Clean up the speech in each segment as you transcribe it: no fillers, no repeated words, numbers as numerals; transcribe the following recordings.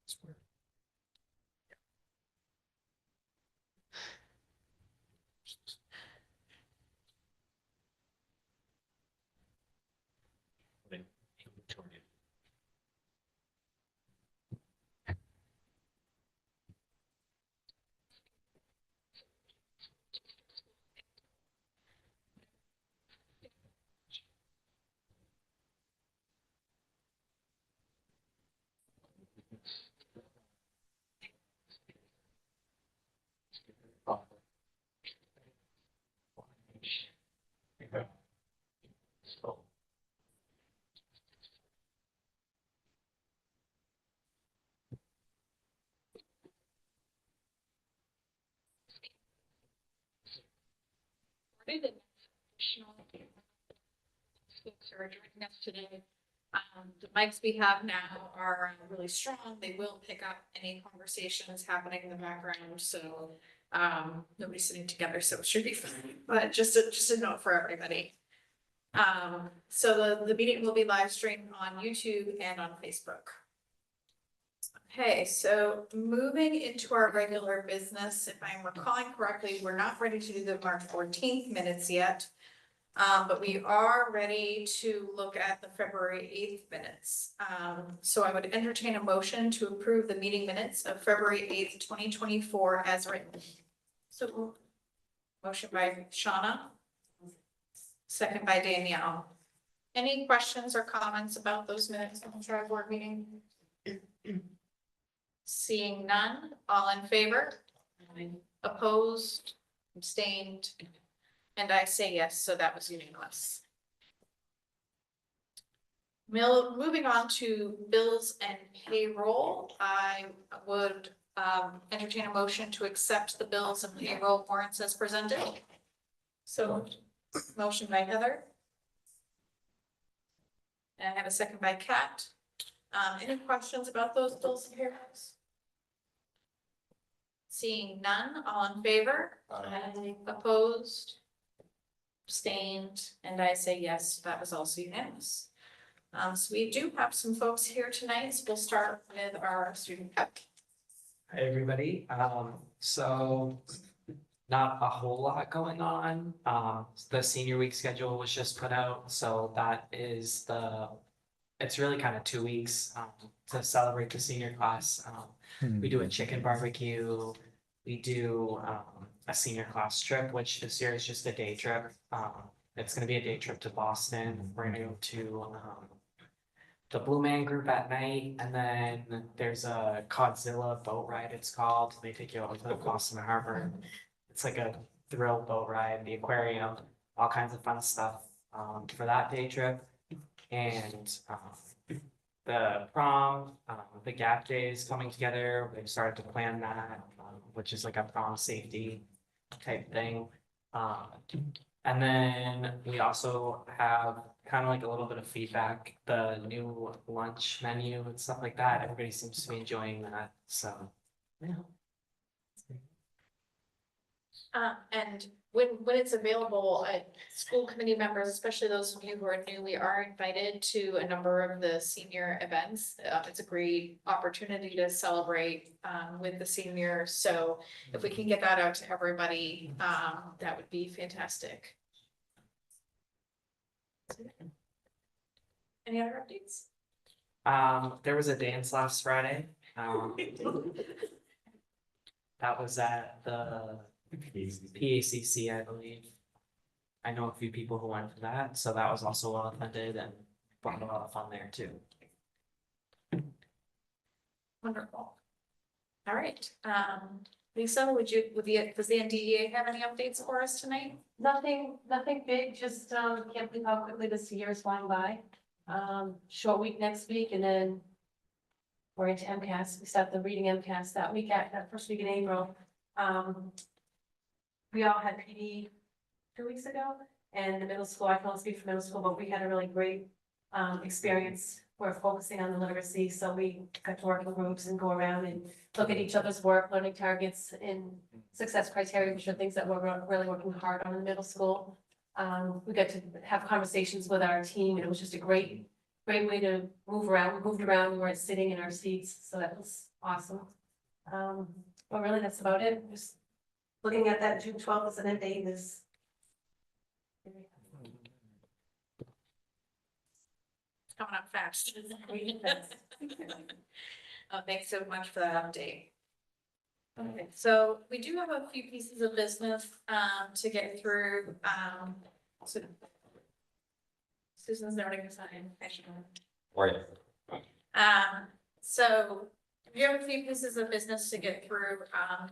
The folks who are joining us today. The mics we have now are really strong. They will pick up any conversations happening in the background, so nobody's sitting together, so it should be fine. But just a note for everybody. So the meeting will be live streamed on YouTube and on Facebook. Okay, so moving into our regular business, if I'm recalling correctly, we're not ready to do the March 14th minutes yet. But we are ready to look at the February 8th minutes. So I would entertain a motion to approve the meeting minutes of February 8th, 2024 as written. So motion by Shauna, second by Danielle. Any questions or comments about those minutes from the tri board meeting? Seeing none, all in favor? Opposed, abstained, and I say yes, so that was unanimous. Moving on to bills and payroll, I would entertain a motion to accept the bills and payroll warrants as presented. So motion by Heather. And I have a second by Kat. Any questions about those bills and payrolls? Seeing none, all in favor? Aye. Opposed? Abstained, and I say yes, that was also unanimous. So we do have some folks here tonight, so we'll start with our student rep. Hi, everybody. So not a whole lot going on. The senior week schedule was just put out, so that is it's really kind of 2 weeks to celebrate the senior class. We do a chicken barbecue. We do a senior class trip, which this year is just a day trip. It's going to be a day trip to Boston. We're going to go to the Blue Man Group at night, and then there's a Godzilla boat ride, it's called. They take you over to the Boston Harbor. It's like a thrill boat ride, the aquarium, all kinds of fun stuff for that day trip. And the prom, the gap day is coming together. We've started to plan that, which is like a prom safety type thing. And then we also have kind of like a little bit of feedback, the new lunch menu and stuff like that. Everybody seems to be enjoying that. So, yeah. And when it's available, school committee members, especially those of you who are new, we are invited to a number of the senior events. It's a great opportunity to celebrate with the seniors. So if we can get that out to everybody, that would be fantastic. Any other updates? There was a dance last Friday. That was at the PACC, I believe. I know a few people who went for that, so that was also well attended and brought a lot of fun there too. Wonderful. All right. Lisa, does the NDEA have any updates for us tonight? Nothing big, just can't believe how quickly this year is flying by. Short week next week, and then we're into MCAS. We start the reading MCAS that week, at that first week in April. We all had PD 2 weeks ago, and the middle school, I can only speak for middle school, but we had a really great experience. We're focusing on the literacy, so we got to work in groups and go around and look at each other's work, learning targets and success criteria, which are things that we're really working hard on in middle school. We got to have conversations with our team, and it was just a great great way to move around. We moved around, we weren't sitting in our seats, so that was awesome. But really, that's about it. Just looking at that June 12th as an end date is. Coming up fast. Really fast. Thanks so much for that update. Okay, so we do have a few pieces of business, to get through, so. Susan's noting a sign, I should. Right. So we have a few pieces of business to get through,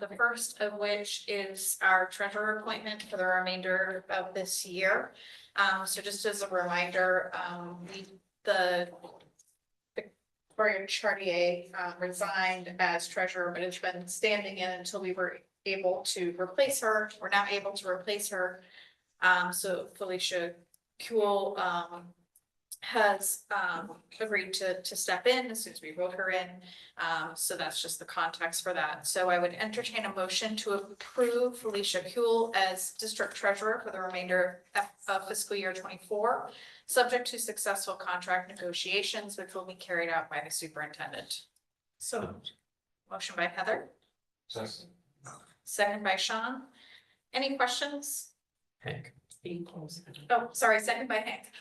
the first of which is our treasurer appointment for the remainder of this year. So just as a reminder, the Victoria Chartier resigned as treasurer, but has been standing in until we were able to replace her. We're now able to replace her. So Felicia Kuhl has agreed to step in as soon as we vote her in. So that's just the context for that. So I would entertain a motion to approve Felicia Kuhl as district treasurer for the remainder of fiscal year 24, subject to successful contract negotiations, which will be carried out by the superintendent. So motion by Heather, second by Sean. Any questions? Hank. Oh, sorry, second by Hank.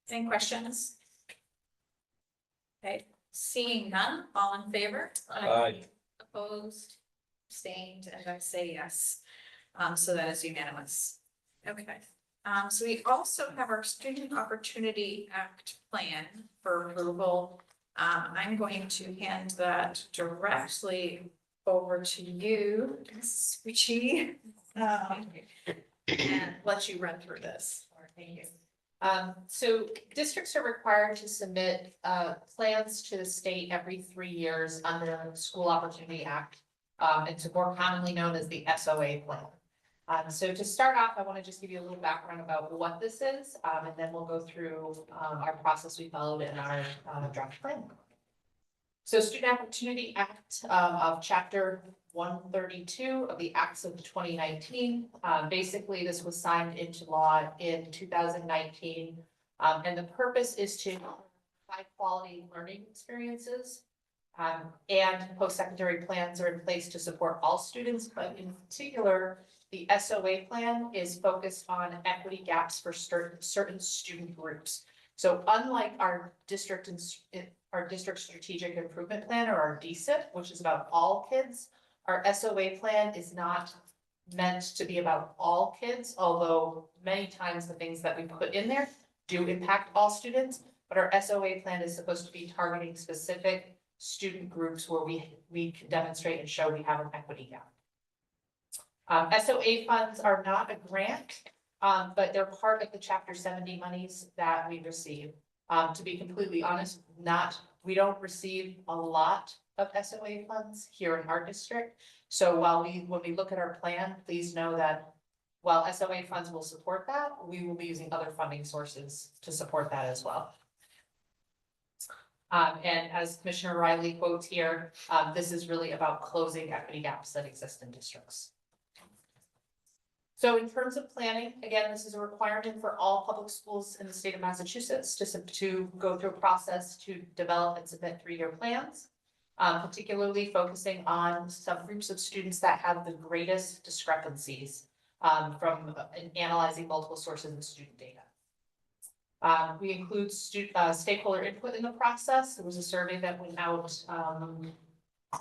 Any questions? Okay, seeing none, all in favor? Aye. Opposed, abstained, and I say yes. So that is unanimous. Okay, so we also have our Student Opportunity Act plan for approval. I'm going to hand that directly over to you, Switchy, and let you run through this. Thank you. So districts are required to submit plans to the state every 3 years under the School Opportunity Act. It's more commonly known as the SOA plan. So to start off, I want to just give you a little background about what this is, and then we'll go through our process we followed in our draft plan. So Student Opportunity Act of Chapter 132 of the Acts of 2019. Basically, this was signed into law in 2019. And the purpose is to provide quality learning experiences. And post-secondary plans are in place to support all students, but in particular, the SOA plan is focused on equity gaps for certain student groups. So unlike our district strategic improvement plan, or our DSIP, which is about all kids, our SOA plan is not meant to be about all kids, although many times the things that we put in there do impact all students, but our SOA plan is supposed to be targeting specific student groups where we can demonstrate and show we have an equity gap. SOA funds are not a grant, but they're part of the Chapter 70 monies that we receive. To be completely honest, we don't receive a lot of SOA funds here in our district. So when we look at our plan, please know that while SOA funds will support that, we will be using other funding sources to support that as well. And as Commissioner Riley quotes here, this is really about closing equity gaps that exist in districts. So in terms of planning, again, this is a requirement for all public schools in the state of Massachusetts to go through a process to develop and submit 3-year plans, particularly focusing on subgroups of students that have the greatest discrepancies from analyzing multiple sources of student data. We include stakeholder input in the process. There was a survey that went out, it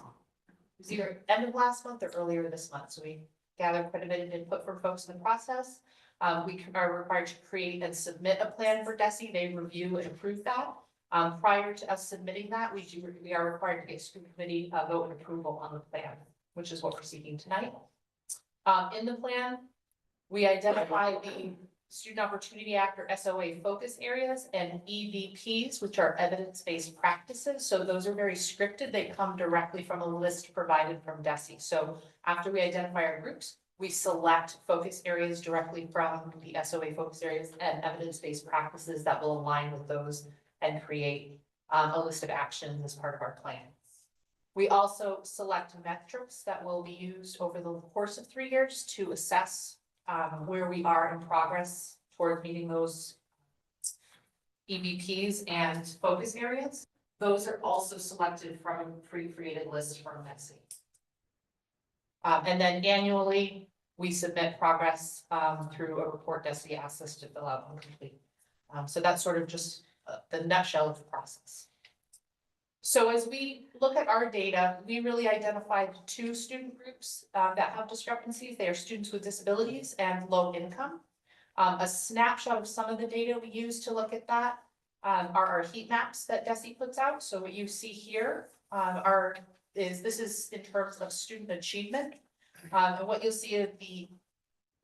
was either end of last month or earlier this month. So we gathered quite a bit of input from folks in the process. We are required to create and submit a plan for DESE. They review and approve that. Prior to us submitting that, we are required to get school committee vote and approval on the plan, which is what we're seeking tonight. In the plan, we identify the Student Opportunity Act, or SOA, focus areas, and EVPs, which are evidence-based practices. So those are very scripted. They come directly from a list provided from DESE. So after we identify our groups, we select focus areas directly from the SOA focus areas and evidence-based practices that will align with those and create a list of actions as part of our plan. We also select metrics that will be used over the course of 3 years to assess where we are in progress toward meeting those EBPs and focus areas. Those are also selected from a pre-created list from NESI. And then annually, we submit progress through a report DESI asks us to fill out and complete. So that's sort of just the nutshell of the process. So as we look at our data, we really identified two student groups that have discrepancies. They are students with disabilities and low income. A snapshot of some of the data we use to look at that are our heat maps that DESI puts out. So what you see here this is in terms of student achievement. And what you'll see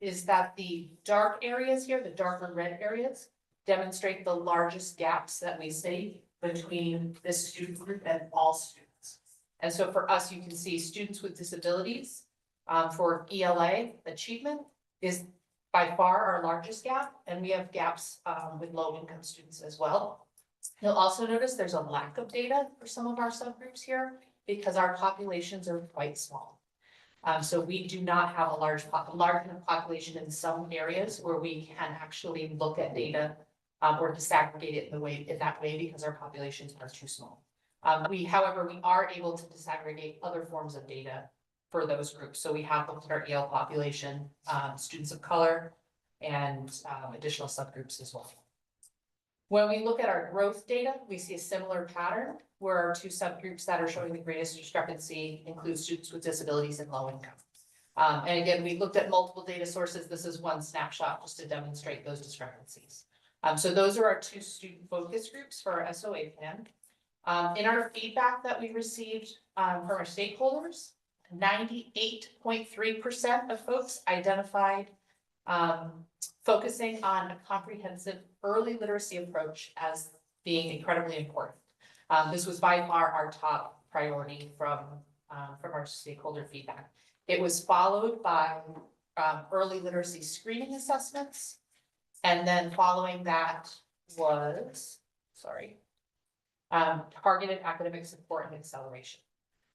is that the dark areas here, the darker red areas, demonstrate the largest gaps that we see between this student group and all students. And so for us, you can see students with disabilities for ELA achievement is by far our largest gap, and we have gaps with low income students as well. You'll also notice there's a lack of data for some of our subgroups here because our populations are quite small. So we do not have a large enough population in some areas where we can actually look at data or disaggregate it in that way because our populations are too small. However, we are able to disaggregate other forms of data for those groups. So we have looked at our EL population, students of color, and additional subgroups as well. When we look at our growth data, we see a similar pattern where our two subgroups that are showing the greatest discrepancy include students with disabilities and low income. And again, we looked at multiple data sources. This is one snapshot just to demonstrate those discrepancies. So those are our two student focus groups for our SOA plan. In our feedback that we received from our stakeholders, 98.3% of folks identified focusing on a comprehensive early literacy approach as being incredibly important. This was by far our top priority from our stakeholder feedback. It was followed by early literacy screening assessments. And then following that was, targeted academic support and acceleration.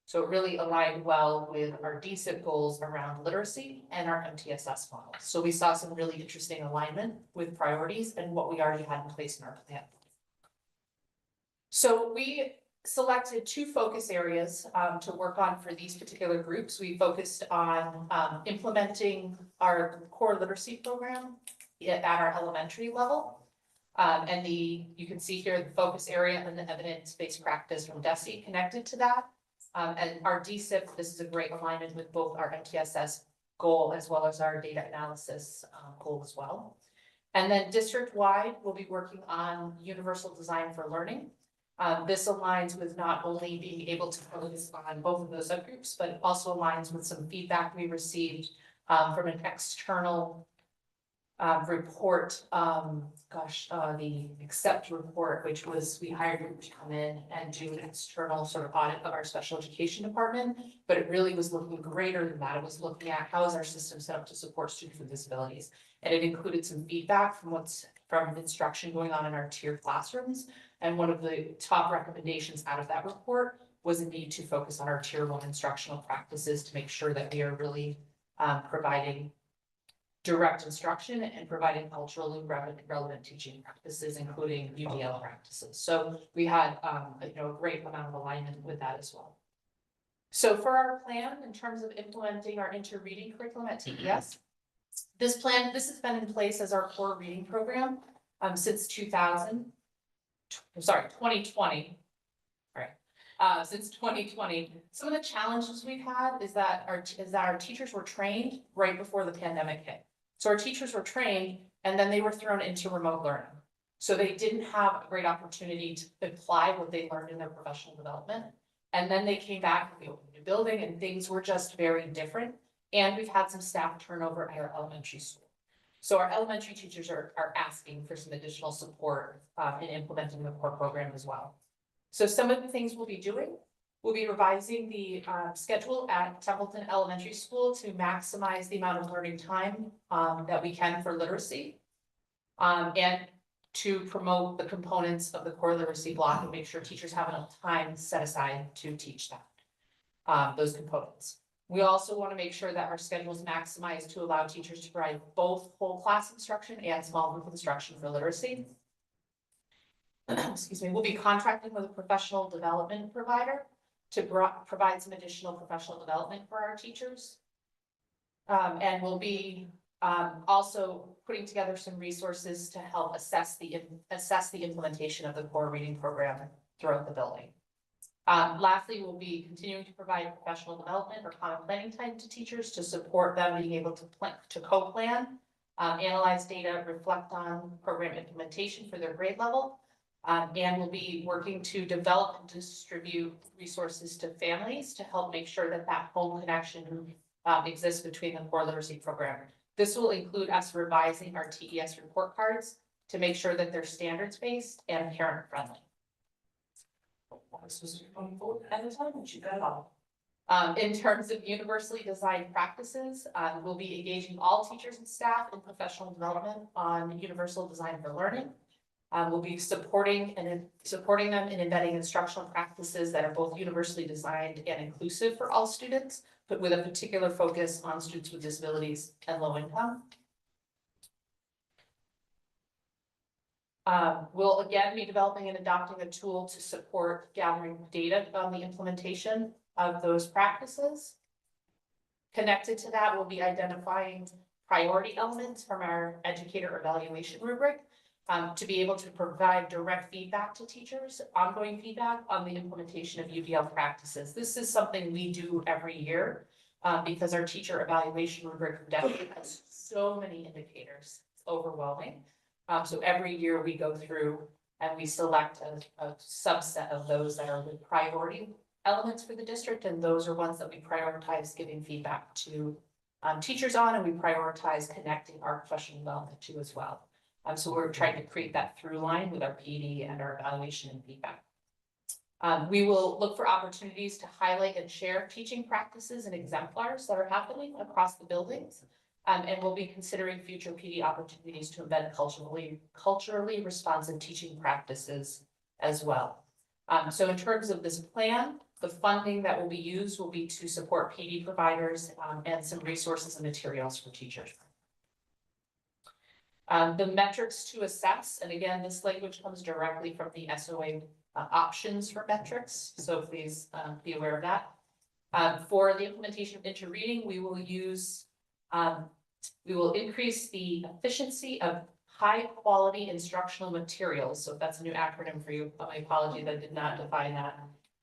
So it really aligned well with our DSIP goals around literacy and our MTSS model. So we saw some really interesting alignment with priorities and what we already had in place in our plan. So we selected two focus areas to work on for these particular groups. We focused on implementing our core literacy program at our elementary level. And you can see here the focus area and the evidence-based practice from DESI connected to that. And our DSIP, this is a great alignment with both our MTSS goal as well as our data analysis goal as well. And then district-wide, we'll be working on universal design for learning. This aligns with not only being able to focus on both of those subgroups, but it also aligns with some feedback we received from an external report, the accept report, which was, we hired them to come in and do an external sort of audit of our special education department, but it really was looking greater than that. It was looking at how is our system set up to support students with disabilities. And it included some feedback from instruction going on in our tiered classrooms. And one of the top recommendations out of that report was a need to focus on our tier 1 instructional practices to make sure that we are really providing direct instruction and providing culturally relevant teaching practices, including UDL practices. So we had a great amount of alignment with that as well. So for our plan, in terms of implementing our inter-reading curriculum at TES, this has been in place as our core reading program since 2020. Since 2020, some of the challenges we've had is that our teachers were trained right before the pandemic hit. So our teachers were trained and then they were thrown into remote learning. So they didn't have a great opportunity to apply what they learned in their professional development. And then they came back and we opened a new building and things were just very different. And we've had some staff turnover at our elementary school. So our elementary teachers are asking for some additional support in implementing the core program as well. So some of the things we'll be doing, we'll be revising the schedule at Templeton Elementary School to maximize the amount of learning time that we can for literacy. And to promote the components of the core literacy block and make sure teachers have enough time set aside to teach that, those components. We also want to make sure that our schedule is maximized to allow teachers to provide both whole class instruction and small group instruction for literacy. Excuse me, we'll be contracting with a professional development provider to provide some additional professional development for our teachers. And we'll be also putting together some resources to help assess the implementation of the core reading program throughout the building. Lastly, we'll be continuing to provide professional development or common planning time to teachers to support them being able to co-plan, analyze data, reflect on program implementation for their grade level. And we'll be working to develop and distribute resources to families to help make sure that that home connection exists between the core literacy program. This will include us revising our TES report cards to make sure that they're standards-based and parent-friendly. In terms of universally designed practices, we'll be engaging all teachers and staff in professional development on universal design for learning. We'll be supporting them in embedding instructional practices that are both universally designed and inclusive for all students, but with a particular focus on students with disabilities and low income. We'll again be developing and adopting a tool to support gathering data on the implementation of those practices. Connected to that, we'll be identifying priority elements from our educator evaluation rubric to be able to provide direct feedback to teachers, ongoing feedback on the implementation of UDL practices. This is something we do every year because our teacher evaluation rubric definitely has so many indicators. It's overwhelming. So every year we go through and we select a subset of those that are the priority elements for the district, and those are ones that we prioritize giving feedback to teachers on, and we prioritize connecting our professional development to as well. So we're trying to create that through line with our PD and our evaluation and feedback. We will look for opportunities to highlight and share teaching practices and exemplars that are happening across the buildings. And we'll be considering future PD opportunities to embed culturally responsive teaching practices as well. So in terms of this plan, the funding that will be used will be to support PD providers and some resources and materials for teachers. The metrics to assess, and again, this language comes directly from the SOA options for metrics, so please be aware of that. For the implementation of interreading, we will use we will increase the efficiency of high quality instructional materials. So if that's a new acronym for you, my apologies, I did not define that.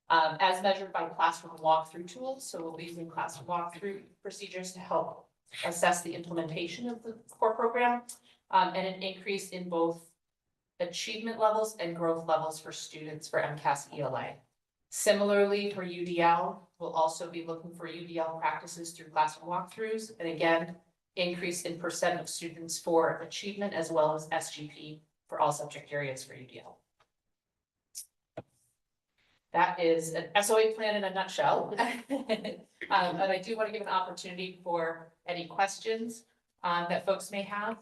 As measured by classroom walkthrough tools. So we'll be using classroom walkthrough procedures to help assess the implementation of the core program, and an increase in both achievement levels and growth levels for students for MCAS ELA. Similarly, for UDL, we'll also be looking for UDL practices through classroom walkthroughs, and again, increase in % of students for achievement as well as SGP for all subject areas for UDL. That is an SOA plan in a nutshell. And I do want to give an opportunity for any questions that folks may have.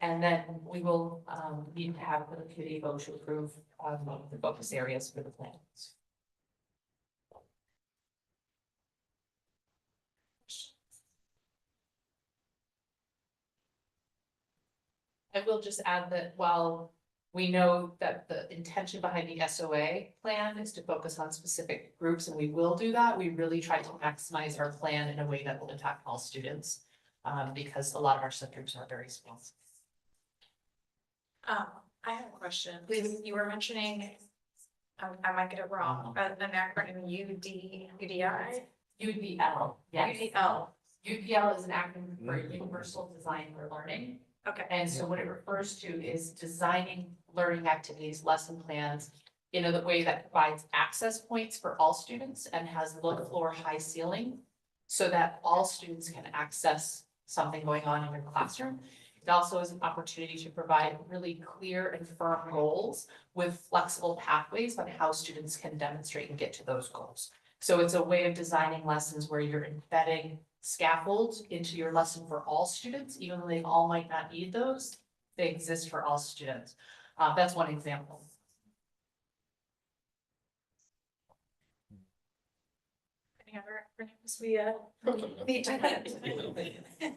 And then we will need to have the committee vote to approve the focus areas for the plans. I will just add that while we know that the intention behind the SOA plan is to focus on specific groups, and we will do that, we really try to maximize our plan in a way that will impact all students, because a lot of our subgroups are very small. I have a question. You were mentioning, I might get it wrong, an acronym UDI? UDL, yes. UDL. UDL is an acronym for Universal Design for Learning. Okay. And so what it refers to is designing learning activities, lesson plans in a way that provides access points for all students and has low floor, high ceiling so that all students can access something going on in your classroom. It also is an opportunity to provide really clear and firm goals with flexible pathways on how students can demonstrate and get to those goals. So it's a way of designing lessons where you're embedding scaffolds into your lesson for all students, even though they all might not need those, they exist for all students. That's one example. any other acronyms we need to hit?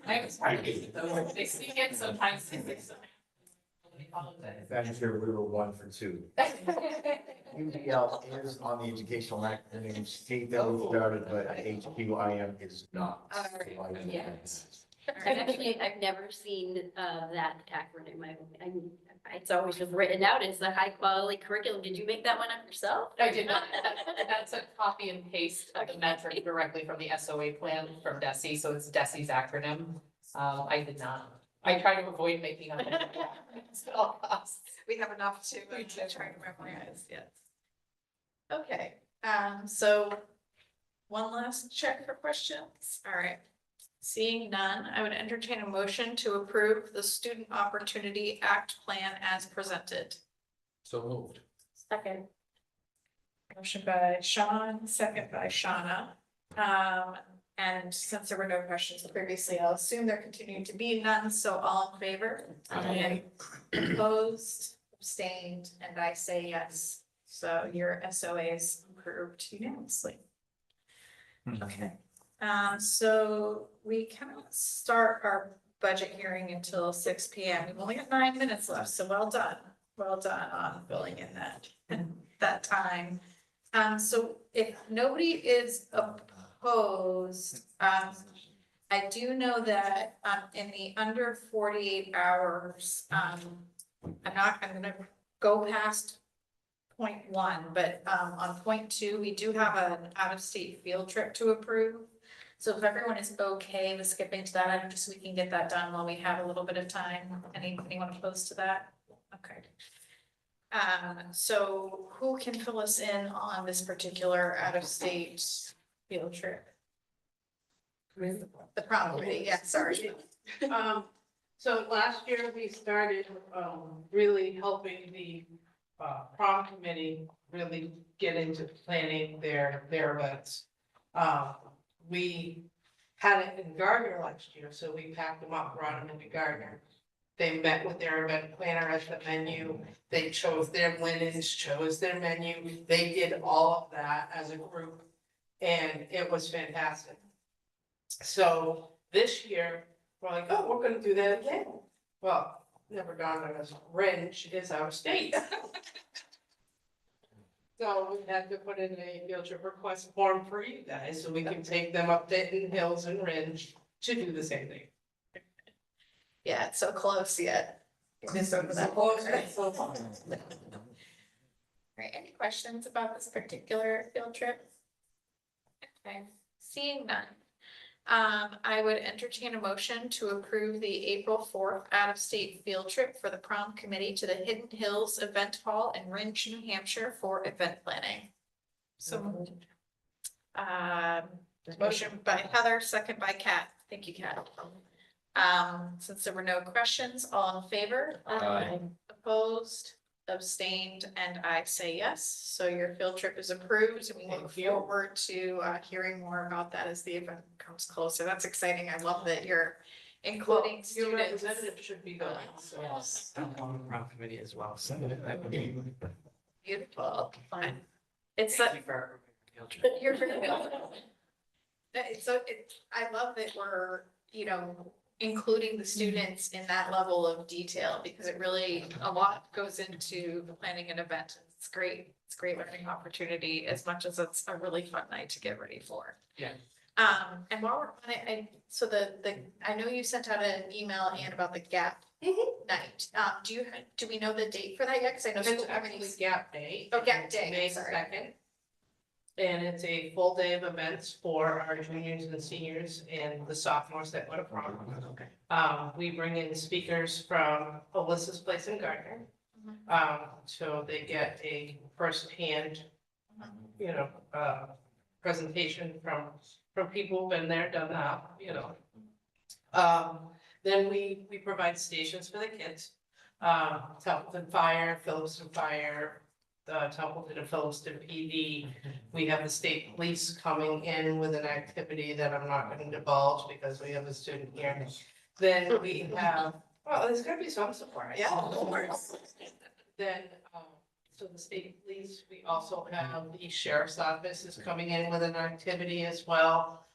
I was trying to get those, they sneak in sometimes. That's your little 1 for 2. UDL is on the educational acronyms, CW started, but HQIM is not. Actually, I've never seen that acronym. It's always just written out as the high quality curriculum. Did you make that one up yourself? I did not, that's a copy and paste of the metric directly from the SOA plan from DESI, so it's DESI's acronym. I did not, I try to avoid making up. acronyms at all costs. We have enough to try to memorize, yes. Okay, so one last check for questions. All right. Seeing none, I would entertain a motion to approve the Student Opportunity Act Plan as presented. So moved. Second. Motion by Sean, second by Shauna. And since there were no questions previously, I'll assume there continue to be none, so all in favor? Aye. Opposed, abstained, and I say yes. So your SOA is approved unanimously. Okay, so we cannot start our budget hearing until 6 p.m. We've only got 9 minutes left, so well done. Well done on filling in that time. So if nobody is opposed, I do know that in the under 48 hours, I'm gonna go past point 1, but on point 2, we do have an out-of-state field trip to approve. So if everyone is okay with skipping to that, item, just so we can get that done while we have a little bit of time. Anyone opposed to that? Okay. So who can fill us in on this particular out-of-state field trip? The prom committee, yeah, sorry. So last year we started, really helping the, prom committee really get into planning their events. We had it in Gardner last year, so we packed them up, brought them into Gardner. They met with their event planner at the menu, they chose their linens, chose their menu, they did all of that as a group. And it was fantastic. So this year, we're like, oh, we're gonna do that again. Well, never dawned on us, Ringe is our state. So we had to put in a field trip request form for you guys, so we can take them up to Hidden Hills and Ringe to do the same thing. Yeah, it's so close yet. It is over that. Close, so far. Right, any questions about this particular field trip? Okay, seeing none. I would entertain a motion to approve the April 4th out-of-state field trip for the prom committee to the Hidden Hills Event Hall in Ringe, New Hampshire for event planning. So moved. Motion by Heather, second by Kat. Thank you, Kat. Since there were no questions, all in favor? Aye. Opposed, abstained, and I say yes. So your field trip is approved and we look forward to hearing more about that as the event comes closer. That's exciting. I love that you're including Your students. representative should be going, so. I'm on the prom committee as well, so that would be. Beautiful, fun. It's Thank you for field trip. You're very good. I love that we're, including the students in that level of detail, because it really, a lot goes into planning an event. It's great. It's a great learning opportunity as much as it's a really fun night to get ready for. Yeah. And while we're on it, I know you sent out an email, Anne, about the GAP night. Do we know the date for that yet? Cause I know It's school actually committees. Gap Day. Oh, Gap Day, May sorry. 2nd. And it's a full day of events for our juniors and seniors and the sophomores that go to prom. Okay. We bring in speakers from Alyssa's Place in Gardner. So they get a firsthand, presentation from people who've been there, done that, Then we provide stations for the kids. Templeton Fire, Phillipston Fire, Templeton and Phillipston PD. We have the state police coming in with an activity that I'm not going to divulge because we have a student here. Then we have, well, there's gonna be some support. Yeah, of course. Then to the state police. We also have the sheriff's office is coming in with an activity as well.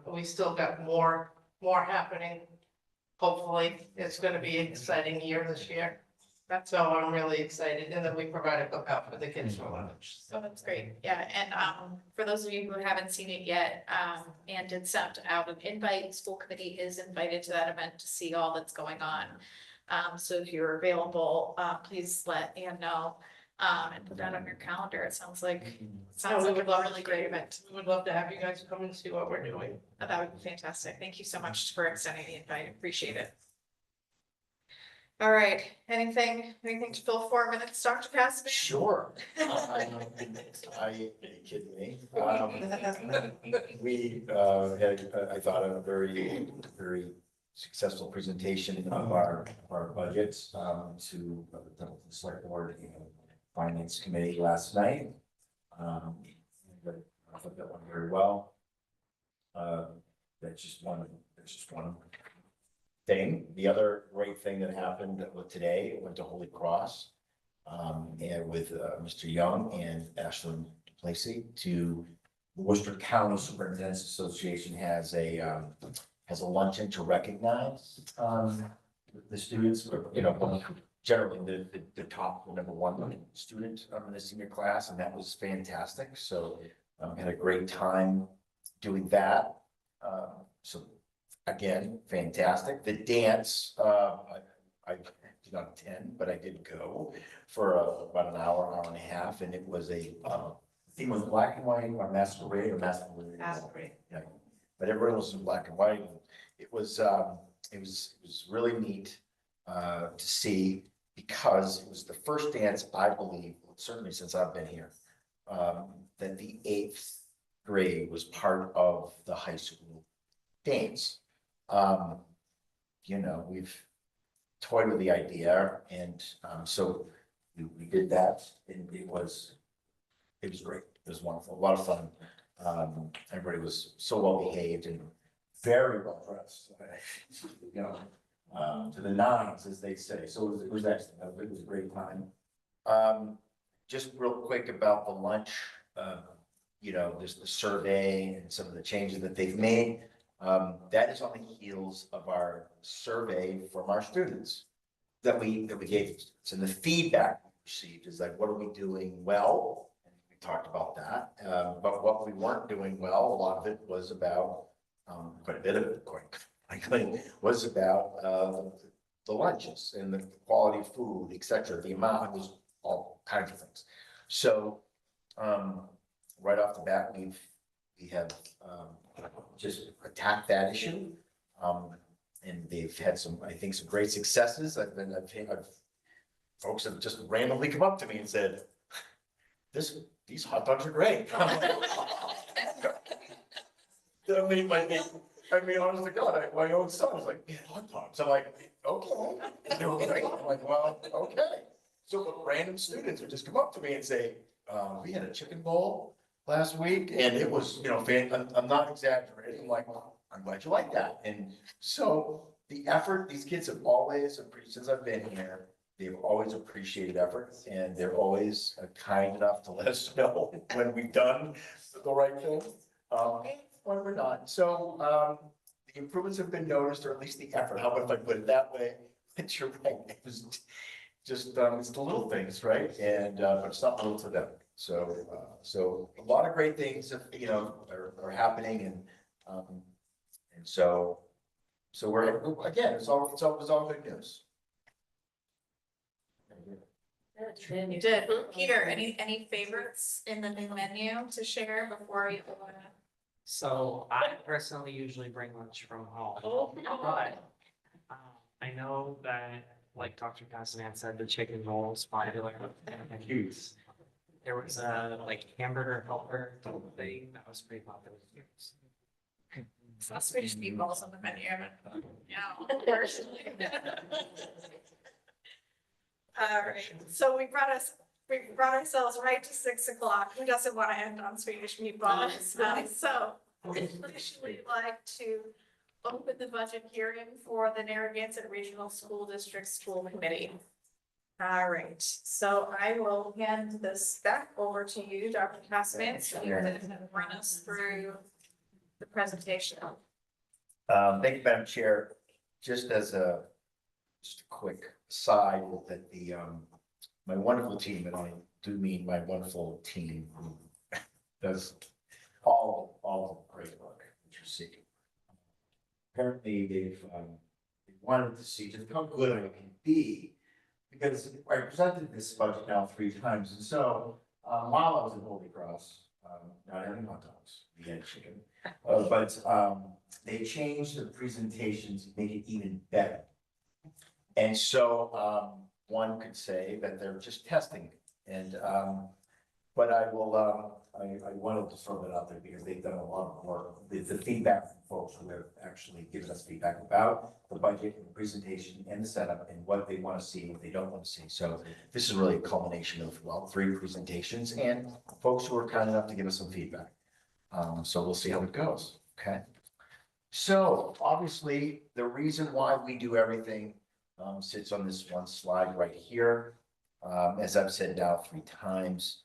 We still got more happening. Hopefully, it's gonna be an exciting year this year. So I'm really excited, and then we provide a cookout for the kids for lunch. So that's great, yeah, and for those of you who haven't seen it yet, Ann did send out an invite, school committee is invited to that event to see all that's going on. So if you're available, please let Ann know, and put that on your calendar, it sounds like a really great event. We would love to have you guys come and see what we're doing. That would be fantastic, thank you so much for extending the invite, appreciate it. All right, anything to fill 4 minutes, Dr. Cassidy? Sure. Are you kidding me? We had, I thought, a very, very successful presentation of our budgets to the select board and finance committee last night. But I thought that went very well. That's just one thing. The other great thing that happened today, went to Holy Cross and with Mr. Young and Ashlyn Lacey to the Worcester County Superintendent's Association has a luncheon to recognize the students, you know, generally the top number one student in the senior class, and that was fantastic. So had a great time doing that. So again, fantastic. The dance, I did not attend, but I did go for about an hour and a half, and it was I think it was black and white or masquerade. Masquerade. Yeah, but everyone was in black and white. It was really neat to see, because it was the first dance, I believe, certainly since I've been here, that the 8th grade was part of the high school dance. You know, we've toyed with the idea, and so we did that, and it was great. It was wonderful, a lot of fun. Everybody was so well behaved and very well dressed, you know, to the nines, as they say. So it was excellent. It was a great time. Just real quick about the lunch, you know, there's the survey and some of the changes that they've made. That is on the heels of our survey from our students that we gave. So the feedback we received is like, what are we doing well? And we talked about that. But what we weren't doing well, a lot of it was about, quite a bit of it, quite frankly, was about the lunches and the quality of food, et cetera. The amount, it was all kinds of things. So right off the bat, we have just attacked that issue. And they've had some, I think, some great successes. Folks have just randomly come up to me and said, these hot dogs are great. I mean, honest to God, my own son was like, man, hot dogs. I'm like, okay. I'm like, well, okay. So random students would just come up to me and say, we had a chicken bowl last week, and it was, you know, I'm not exaggerating. I'm like, well, I'm glad you like that. And so the effort, these kids have always, since I've been here, they've always appreciated effort, and they're always kind enough to let us know when we've done the right thing, when we're not. So the improvements have been noticed, or at least the effort. How about if I put it that way? But you're right. It was just it's the little things, right? And but it's not little to them. So so a lot of great things, you know, are happening, and so we're again, it's all good news. You did. Peter, any favorites in the new menu to share before you? So I personally usually bring lunch from home. Oh, But I know that, like Dr. Cassinan said, the chicken roll is popular. There was a like hamburger helper thing that was pretty popular. It's not Swedish meatballs on the menu, but yeah, personally. All right, so we brought ourselves right to 6 o'clock. Who doesn't want to end on Swedish meatballs? So we'd officially like to open the budget hearing for the Narragansett Regional School District School Committee. All right, so I will hand this back over to you, Dr. Cassavant, so you can run us through the presentation. Thank you, Madam Chair. Just as just a quick aside, that my wonderful team, and I do mean my wonderful team, who does all the great work that you see. Apparently, they wanted to see just how good I can be, because I presented this budget now 3 times, and so, while I was in Holy Cross, not having hot dogs, we had chicken, but they changed the presentation to make it even better. And so, one could say that they're just testing, and, but I will, I wanted to throw that out there because they've done a lot of work. The feedback from folks who have actually given us feedback about the budget and the presentation and the setup and what they want to see, what they don't want to see. So this is really a culmination of, well, 3 presentations and folks who are kind enough to give us some feedback. So we'll see how it goes, okay? So obviously, the reason why we do everything sits on this one slide right here. As I've said now 3 times,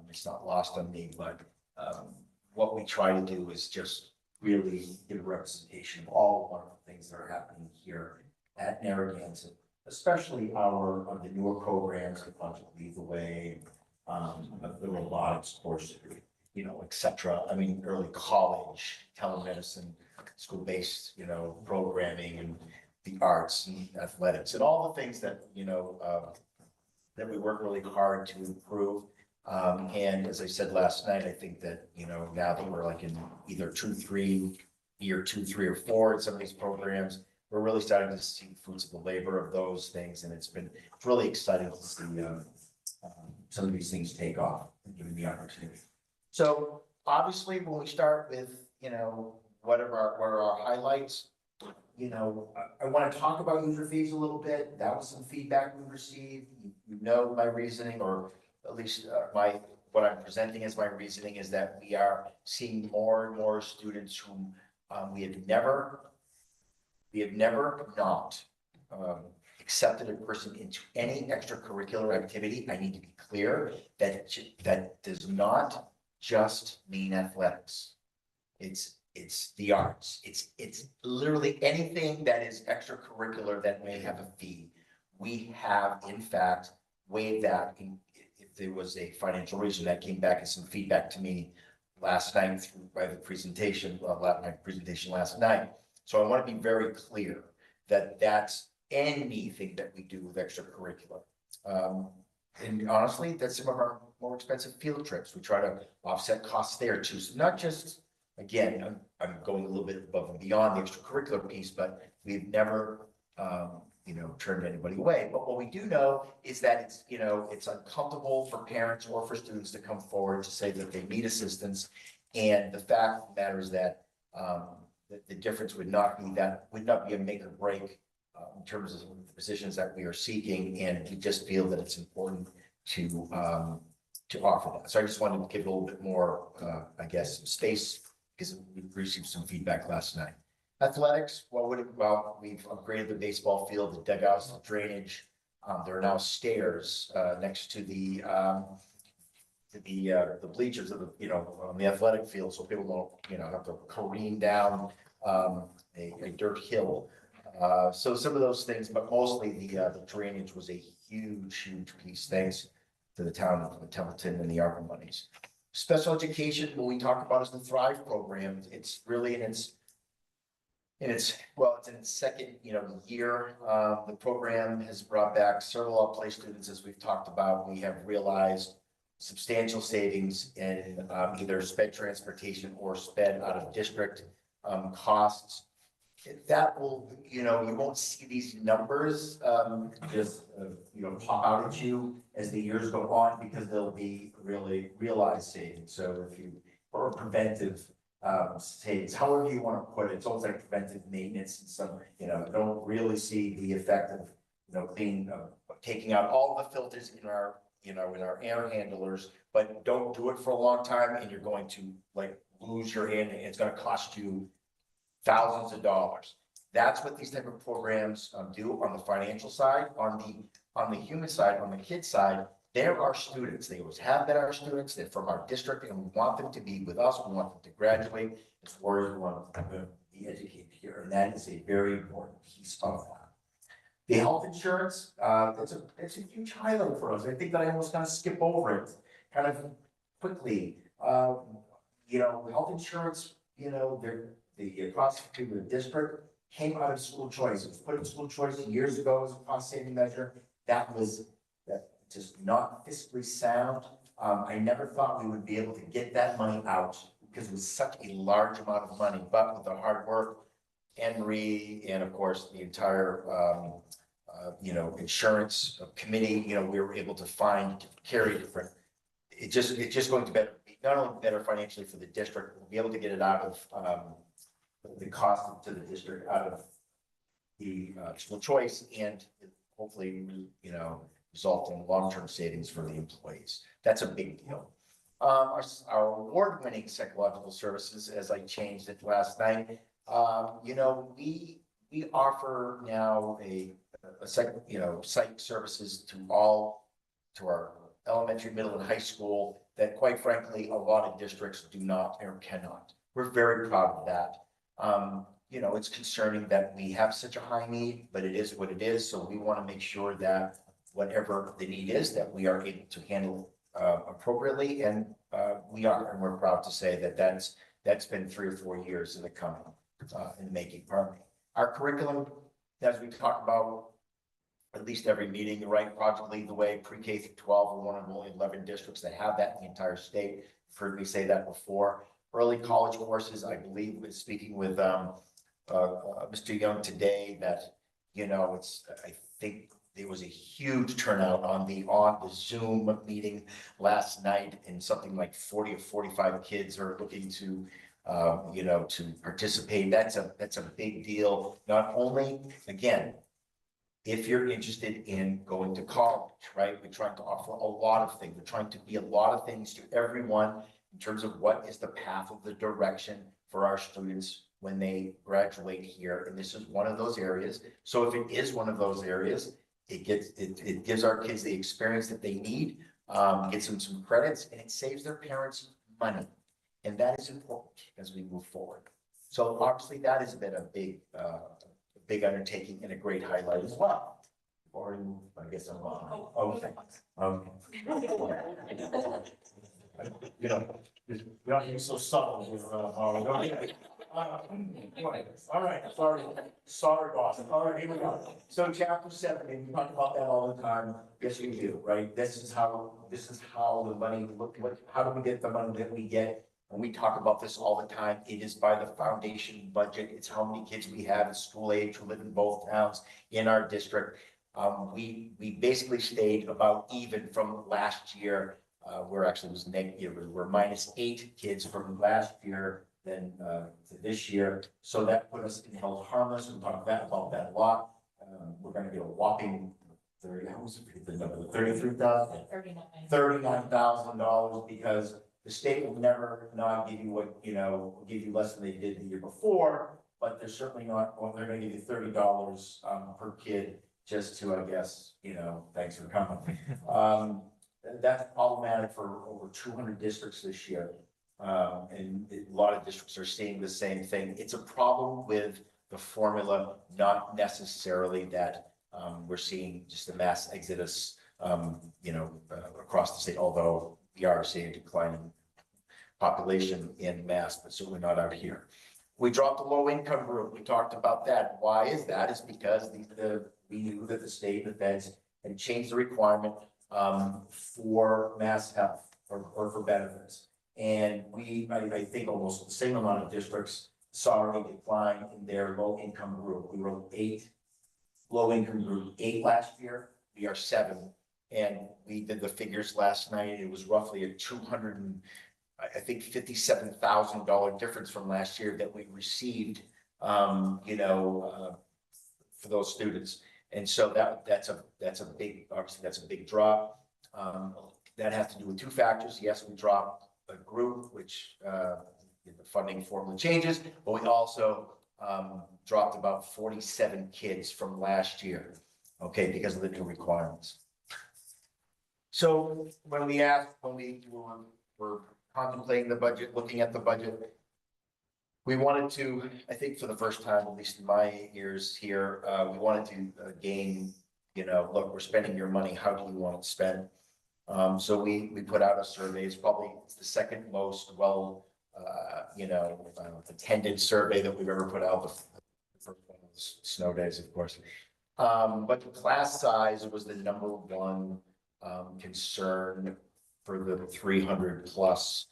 it's not lost on me, but what we try to do is just really give a representation of all the wonderful things that are happening here at Narragansett, especially our the newer programs, the Project Lead the Way, the robotics course, you know, et cetera. I mean, early college, telemedicine, school-based, you know, programming, and the arts and athletics, and all the things that, you know, that we work really hard to improve. And as I said last night, I think that, you know, now that we're like in either year 2, 3, or 4 in some of these programs, we're really starting to see the fruits of the labor of those things. And it's really exciting to see some of these things take off and given the opportunity. So obviously, when we start with, you know, what are our highlights, you know, I want to talk about user fees a little bit. That was some feedback we received. You know, my reasoning, or at least what I'm presenting as my reasoning, is that we are seeing more and more students whom we have never not accepted a person into any extracurricular activity. I need to be clear that that does not just mean athletics. It's the arts. It's literally anything that is extracurricular that may have a fee. We have, in fact, waived that if there was a financial reason. That came back as some feedback to me last night by the presentation, my presentation last night. So I want to be very clear that that's anything that we do with extracurricular. And honestly, that's some of our more expensive field trips. We try to offset costs there too. So not just, again, I'm going a little bit above and beyond the extracurricular piece, but we've never, you know, turned anybody away. But what we do know is that it's, you know, it's uncomfortable for parents or for students to come forward to say that they need assistance. And the fact of the matter is that the difference would not be a make or break in terms of the positions that we are seeking. And we just feel that it's important to offer that. So I just wanted to give a little bit more, I guess, some space, because we received some feedback last night. Athletics, well, we've upgraded the baseball field, the dugouts, the drainage. There are now stairs next to the bleachers of the, you know, on the athletic field, so people don't, you know, have to careen down a dirt hill. So some of those things, but mostly the drainage was a huge piece, thanks to the town of Templeton and the ARPA monies. Special education, what we talk about is the Thrive program. It's really in its second, you know, year. The program has brought back several outplay students, as we've talked about. We have realized substantial savings in either sped transportation or sped out of district costs. That will, you know, you won't see these numbers just you know, pop out at you as the years go on, because they'll be really realized savings. So if you, or preventive savings, however you want to put it, it's almost like preventive maintenance and some, you know, don't really see the effect of, you know, taking out all the filters in our, you know, in our air handlers, but don't do it for a long time and you're going to like lose your hand, and it's going to cost you thousands of dollars. That's what these type of programs do on the financial side. On on the human side, on the kid side, they're our students. They always have been our students. They're from our district and we want them to be with us. We want them to graduate. As far as we want them to be educated here. And that is a very important piece of that. The health insurance, it's a huge highlight for us. I think that I almost kind of skip over it kind of quickly. Health insurance, the cost to the district came out of school choice. It was put in school choice years ago as a cost saving measure. That just not fiscally sound. I never thought we would be able to get that money out because it was such a large amount of money, but with the hard work, Anne Marie, and of course, the entire, insurance committee, we were able to carry different. It's just going to be not only better financially for the district, we'll be able to get it out of, the cost to the district out of the, school choice and hopefully, result in long-term savings for the employees. That's a big deal. Our award-winning psychological services, as I changed it last night, we offer now a psych services to our elementary, middle, and high school that quite frankly, a lot of districts do not or cannot. We're very proud of that. It's concerning that we have such a high need, but it is what it is. So we want to make sure that whatever the need is, that we are able to handle appropriately, and we are, and we're proud to say that that's been 3 or 4 years in the coming, in the making. Pardon me. Our curriculum, as we talk about at least every meeting, right? Project Lead the Way, pre-K through 12, we're one of only 11 districts that have that in the entire state. You've heard me say that before. Early college courses, I believe, was speaking with Mr. Young today that, I think there was a huge turnout on the Zoom meeting last night, and something like 40 or 45 kids are looking to participate. That's a big deal. Not only, again, if you're interested in going to college, right? We're trying to offer a lot of things. We're trying to be a lot of things to everyone in terms of what is the path of the direction for our students when they graduate here. And this is one of those areas. So if it is one of those areas, it gives our kids the experience that they need, gets them some credits, and it saves their parents money. And that is important as we move forward. So obviously that has been a big undertaking and a great highlight as well. Or I guess I'm wrong. Okay. You don't be so subtle with, all right, sorry, boss. All right, here we go. So chapter 7, and we talk about that all the time. Yes, we do, right? This is how the money how do we get the money that we get? And we talk about this all the time. It is by the foundation budget. It's how many kids we have at school age who live in both towns in our district. We basically stayed about even from last year. We're actually was negative. We're -8 kids from last year than to this year. So that put us in held harmless. We talk about that a lot. We're going to get a whopping $39,000 because the state will never not give you give you less than they did the year before, but they're certainly not, they're gonna give you $30 per kid just to, I guess, thanks for coming. That's problematic for over 200 districts this year. And a lot of districts are seeing the same thing. It's a problem with the formula, not necessarily that we're seeing just a mass exodus, across the state, although we are seeing a declining population in mass, but certainly not out here. We dropped the low income group. We talked about that. Why is that? It's because we knew that the state and the feds had changed the requirement for mass health or for benefits. And I think almost the same amount of districts saw a decline in their low income group. We were 8 low income group, 8 last year. We are 7. And we did the figures last night. It was roughly a $57,000 difference from last year that we received, for those students. And so that's a big, obviously that's a big drop. That has to do with 2 factors. Yes, we dropped a group, which the funding formula changes, but we also dropped about 47 kids from last year. okay, because of the new requirements. So when we were contemplating the budget, looking at the budget, we wanted to, I think for the first time, at least in my years here, we wanted to gain, look, we're spending your money, how do you want it spent? So we put out a survey, it's probably the second most attended survey that we've ever put out. The first one was snow days, of course. But the class size was the number one concern for the 300 plus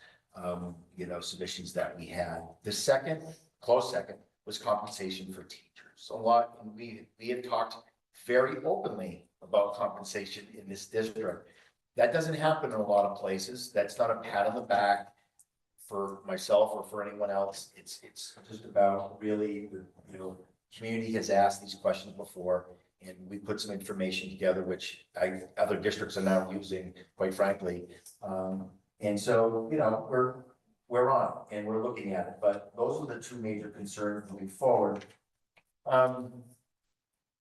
submissions that we had. The second, close second, was compensation for teachers. And we have talked very openly about compensation in this district. That doesn't happen in a lot of places. That's not a pat on the back for myself or for anyone else. It's just about really, community has asked these questions before, and we put some information together, which other districts are now using, quite frankly. And so, we're on and we're looking at it, but those are the two major concerns moving forward.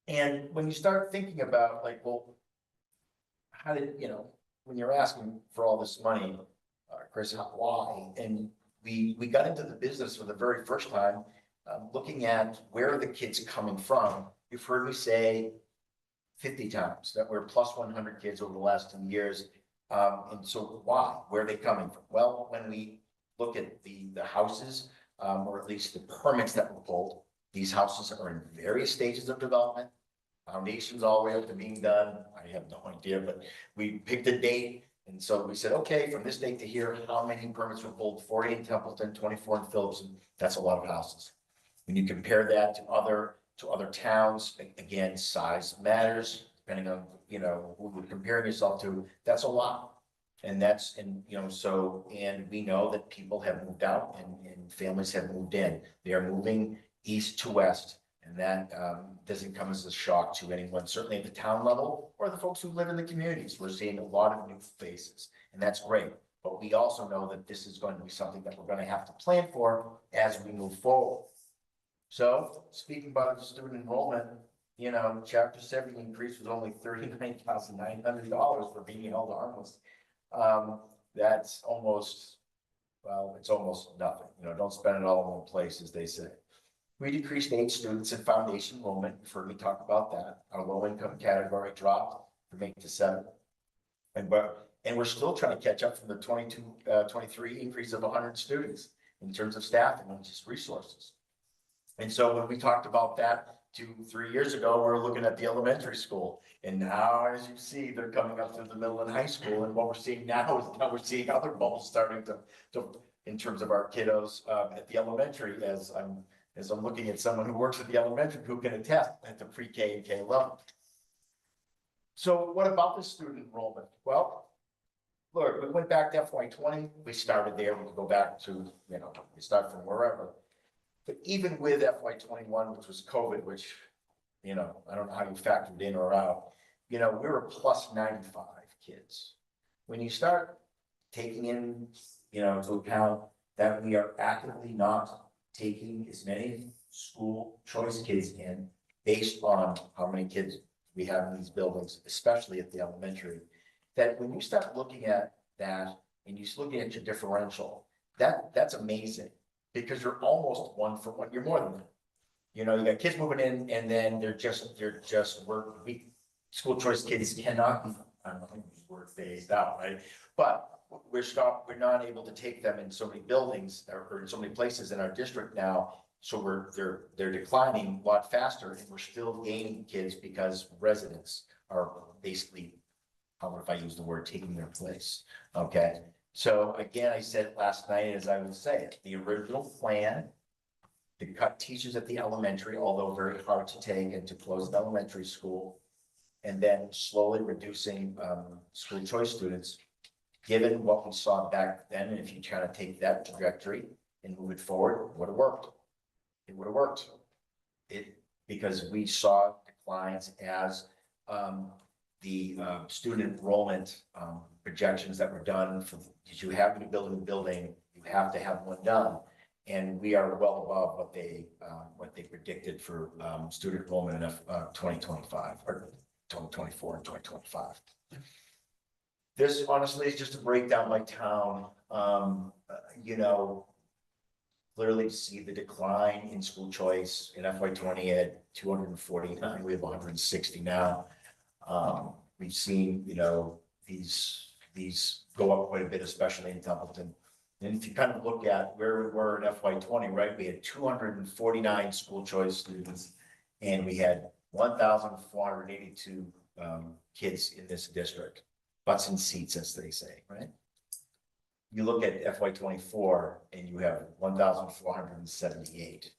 And when you start thinking about like, well, how did, when you're asking for all this money, Chris, why? And we got into the business for the very first time, looking at where are the kids coming from. You've heard me say 50 times that we're plus 100 kids over the last 2 years. And so why? Where are they coming from? Well, when we look at the houses, or at least the permits that were pulled, these houses are in various stages of development. Foundations all the way up to being done. I have no idea, but we picked a date. And so we said, okay, from this date to here, how many permits were pulled? 40 in Templeton, 24 in Phillips, and that's a lot of houses. When you compare that to other towns, again, size matters, depending on, who you're comparing yourself to, that's a lot. And and we know that people have moved out and families have moved in. They are moving east to west. And that doesn't come as a shock to anyone, certainly at the town level or the folks who live in the communities. We're seeing a lot of new faces, and that's great. But we also know that this is going to be something that we're going to have to plan for as we move forward. So speaking about the student enrollment, chapter 70 increase was only $39,900 for being held harmless. That's almost, it's almost nothing. Don't spend it all in one place, as they say. We decreased 8 students in foundation enrollment. You've heard me talk about that. Our low income category dropped from 8 to 7. And we're still trying to catch up from the 23 increase of 100 students in terms of staffing and just resources. And so when we talked about that 2-3 years ago, we were looking at the elementary school. And now, as you see, they're coming up to the middle and high school. And what we're seeing now is we're seeing other bubbles starting to in terms of our kiddos at the elementary, as I'm looking at someone who works at the elementary who can attest at the pre-K and K level. So what about the student enrollment? Well, look, we went back to FY20, we started there, we could go back to, we start from wherever. But even with FY21, which was COVID, which, I don't know how you factored in or out, we were plus 95 kids. When you start taking in, to account that we are actively not taking as many school choice kids in based on how many kids we have in these buildings, especially at the elementary, that when you start looking at that and you're looking at your differential, that's amazing because you're almost 1 for 1. You're more than that. You got kids moving in and then school choice kids cannot be, I don't know if this word phased out, right? But we're not able to take them in so many buildings or in so many places in our district now. So they're declining a lot faster, and we're still gaining kids because residents are basically, how if I use the word, taking their place. Okay. So again, I said it last night, as I will say it, the original plan to cut teachers at the elementary, although very hard to take, and to close the elementary school, and then slowly reducing school choice students. Given what we saw back then, and if you try to take that trajectory and move it forward, it would have worked. It would have worked. Because we saw declines as the student enrollment projections that were done because you have to build a building, you have to have one done. And we are well above what they predicted for student enrollment in 2025 or 2024 and 2025. This honestly is just a breakdown by town, you know, clearly to see the decline in school choice in FY20 at 249, we have 160 now. We've seen, you know, these go up quite a bit, especially in Templeton. And if you kind of look at where we were in FY20, right, we had 249 school choice students, and we had 1,482 kids in this district, butts and seats, as they say, right? You look at FY24 and you have 1,478,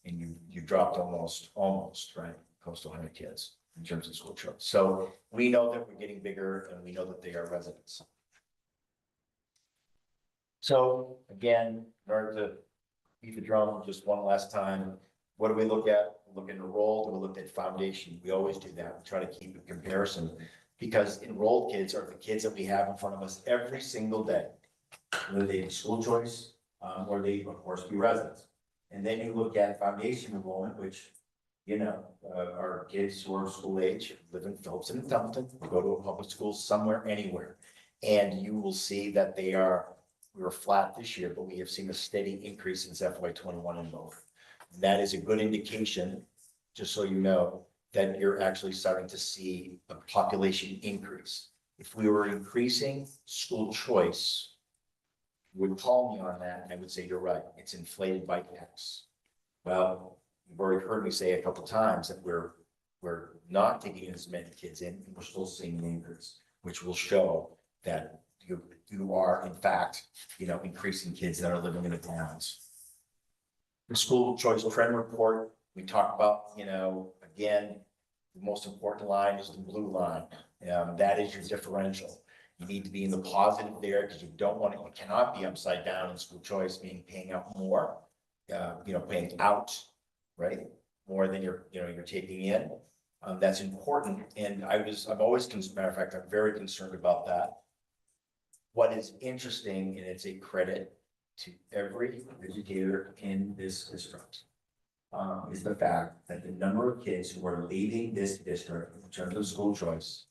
and you dropped almost, right, close to 100 kids in terms of school choice. So we know that we're getting bigger, and we know that they are residents. So again, in order to beat the drum just one last time, what do we look at? We look at enrolled, and we look at foundation. We always do that. We try to keep a comparison, because enrolled kids are the kids that we have in front of us every single day, whether they have school choice, or they, of course, be residents. And then you look at foundation enrollment, which, you know, are kids who are school age, live in Phillipston and Templeton, go to a public school somewhere, anywhere. And you will see that we were flat this year, but we have seen a steady increase since FY21 in both. And that is a good indication, just so you know, that you're actually starting to see a population increase. If we were increasing school choice, you would call me on that, and I would say, you're right, it's inflated by X. Well, you've already heard me say a couple of times that we're not taking as many kids in, and we're still seeing an increase, which will show that you are, in fact, you know, increasing kids that are living in the towns. The school choice trend report, we talk about, you know, again, the most important line is the blue line. That is your differential. You need to be in the positive there, because you don't want you cannot be upside down in school choice, meaning paying out more, you know, paying out, right? More than you're taking in. That's important. And I'm always, matter of fact, I'm very concerned about that. What is interesting, and it's a credit to every educator in this district, is the fact that the number of kids who are leaving this district in terms of school choice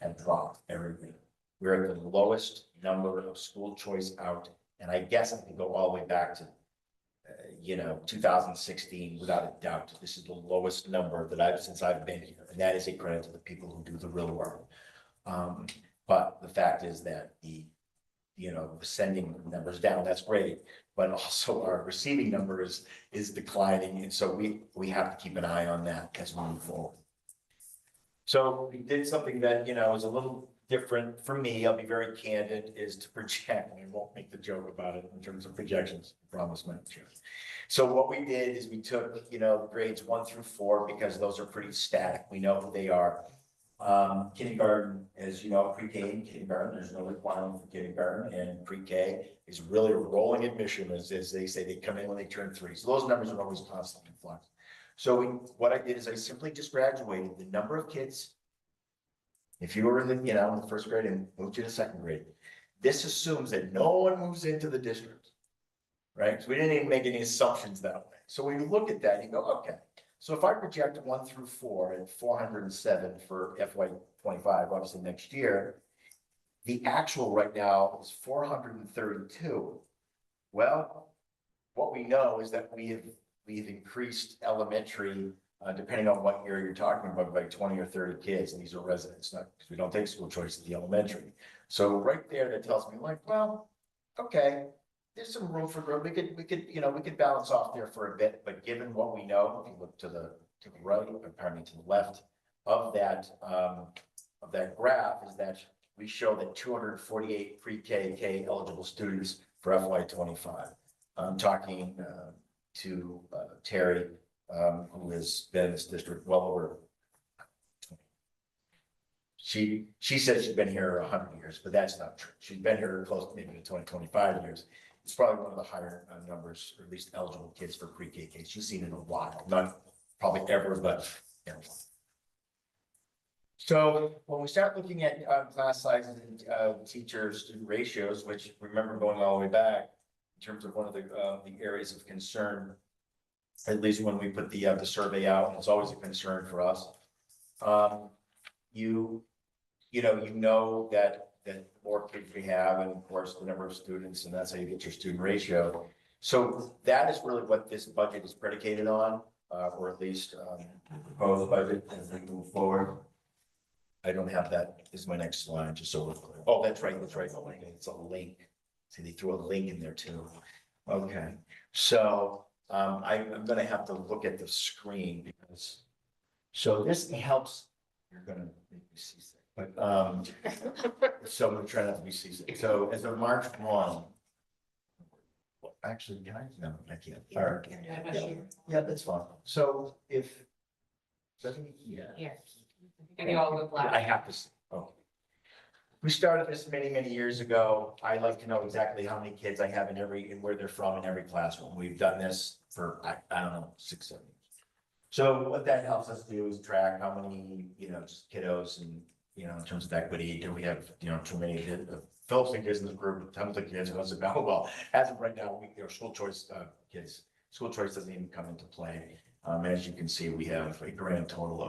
have dropped every year. We're at the lowest number of school choice out, and I guess I can go all the way back to, 2016, without a doubt. This is the lowest number that since I've been here, and that is a credit to the people who do the real work. But the fact is that sending numbers down, that's great, but also our receiving number is declining, and so we have to keep an eye on that as we move forward. So we did something that, is a little different for me, I'll be very candid, is to project. I won't make the joke about it in terms of projections, I promise, my chair. So what we did is we took, grades 1 through 4, because those are pretty static, we know who they are. Kindergarten, as you know, pre-K and kindergarten, there's no requirement for kindergarten, and pre-K is really a rolling admission, as they say, they come in when they turn 3. So those numbers are always constantly in flux. So what I did is I simply just graduated the number of kids. If you were in the, in the first grade and moved to the second grade, this assumes that no one moves into the district, right? So we didn't even make any assumptions that way. So when you look at that, you go, okay. So if I project 1 through 4 at 407 for FY25, obviously next year, the actual right now is 432. Well, what we know is that we've increased elementary, depending on what year you're talking about, by 20 or 30 kids, and these are residents, not because we don't take school choice at the elementary. So right there, that tells me, like, well, okay, there's some room for growth. We could balance off there for a bit, but given what we know, if you look to the right, pardon me, to the left of that graph, is that we show that 248 pre-K eligible students for FY25. I'm talking to Terry, who has been in this district well over. She said she's been here 100 years, but that's not true. She's been here close to maybe 25 years. It's probably one of the higher numbers, or at least eligible kids for pre-K. She's seen it a while, not probably ever, but So when we start looking at class sizes and teacher-student ratios, which remember going all the way back in terms of one of the areas of concern, at least when we put the survey out, and it's always a concern for us. you know that the more kids we have, and of course, the number of students, and that's how you get your student ratio. So that is really what this budget is predicated on, or at least, proposed budget as we move forward. I don't have that as my next slide, just so we're clear. Oh, that's right, Oh, okay, it's a link. See, they threw a link in there too. Okay, so, I'm gonna have to look at the screen because, so this helps, you're gonna make me seasick, but, so I'm trying not to be seasick. So as of March 1. Actually, can I? No, I can't. All right. Yeah, that's fine. So if. Yeah. And you all look I black. have to, oh. We started this many, many years ago. I like to know exactly how many kids I have in every, and where they're from in every classroom. We've done this for, I don't know, 6, 7 years. So what that helps us do is track how many, just kiddos and, in terms of equity, do we have, too many, Phillips and kids in this group, tons of kids, what's about, well, as of right now, school choice, kids, school choice doesn't even come into play. As you can see, we have a grand total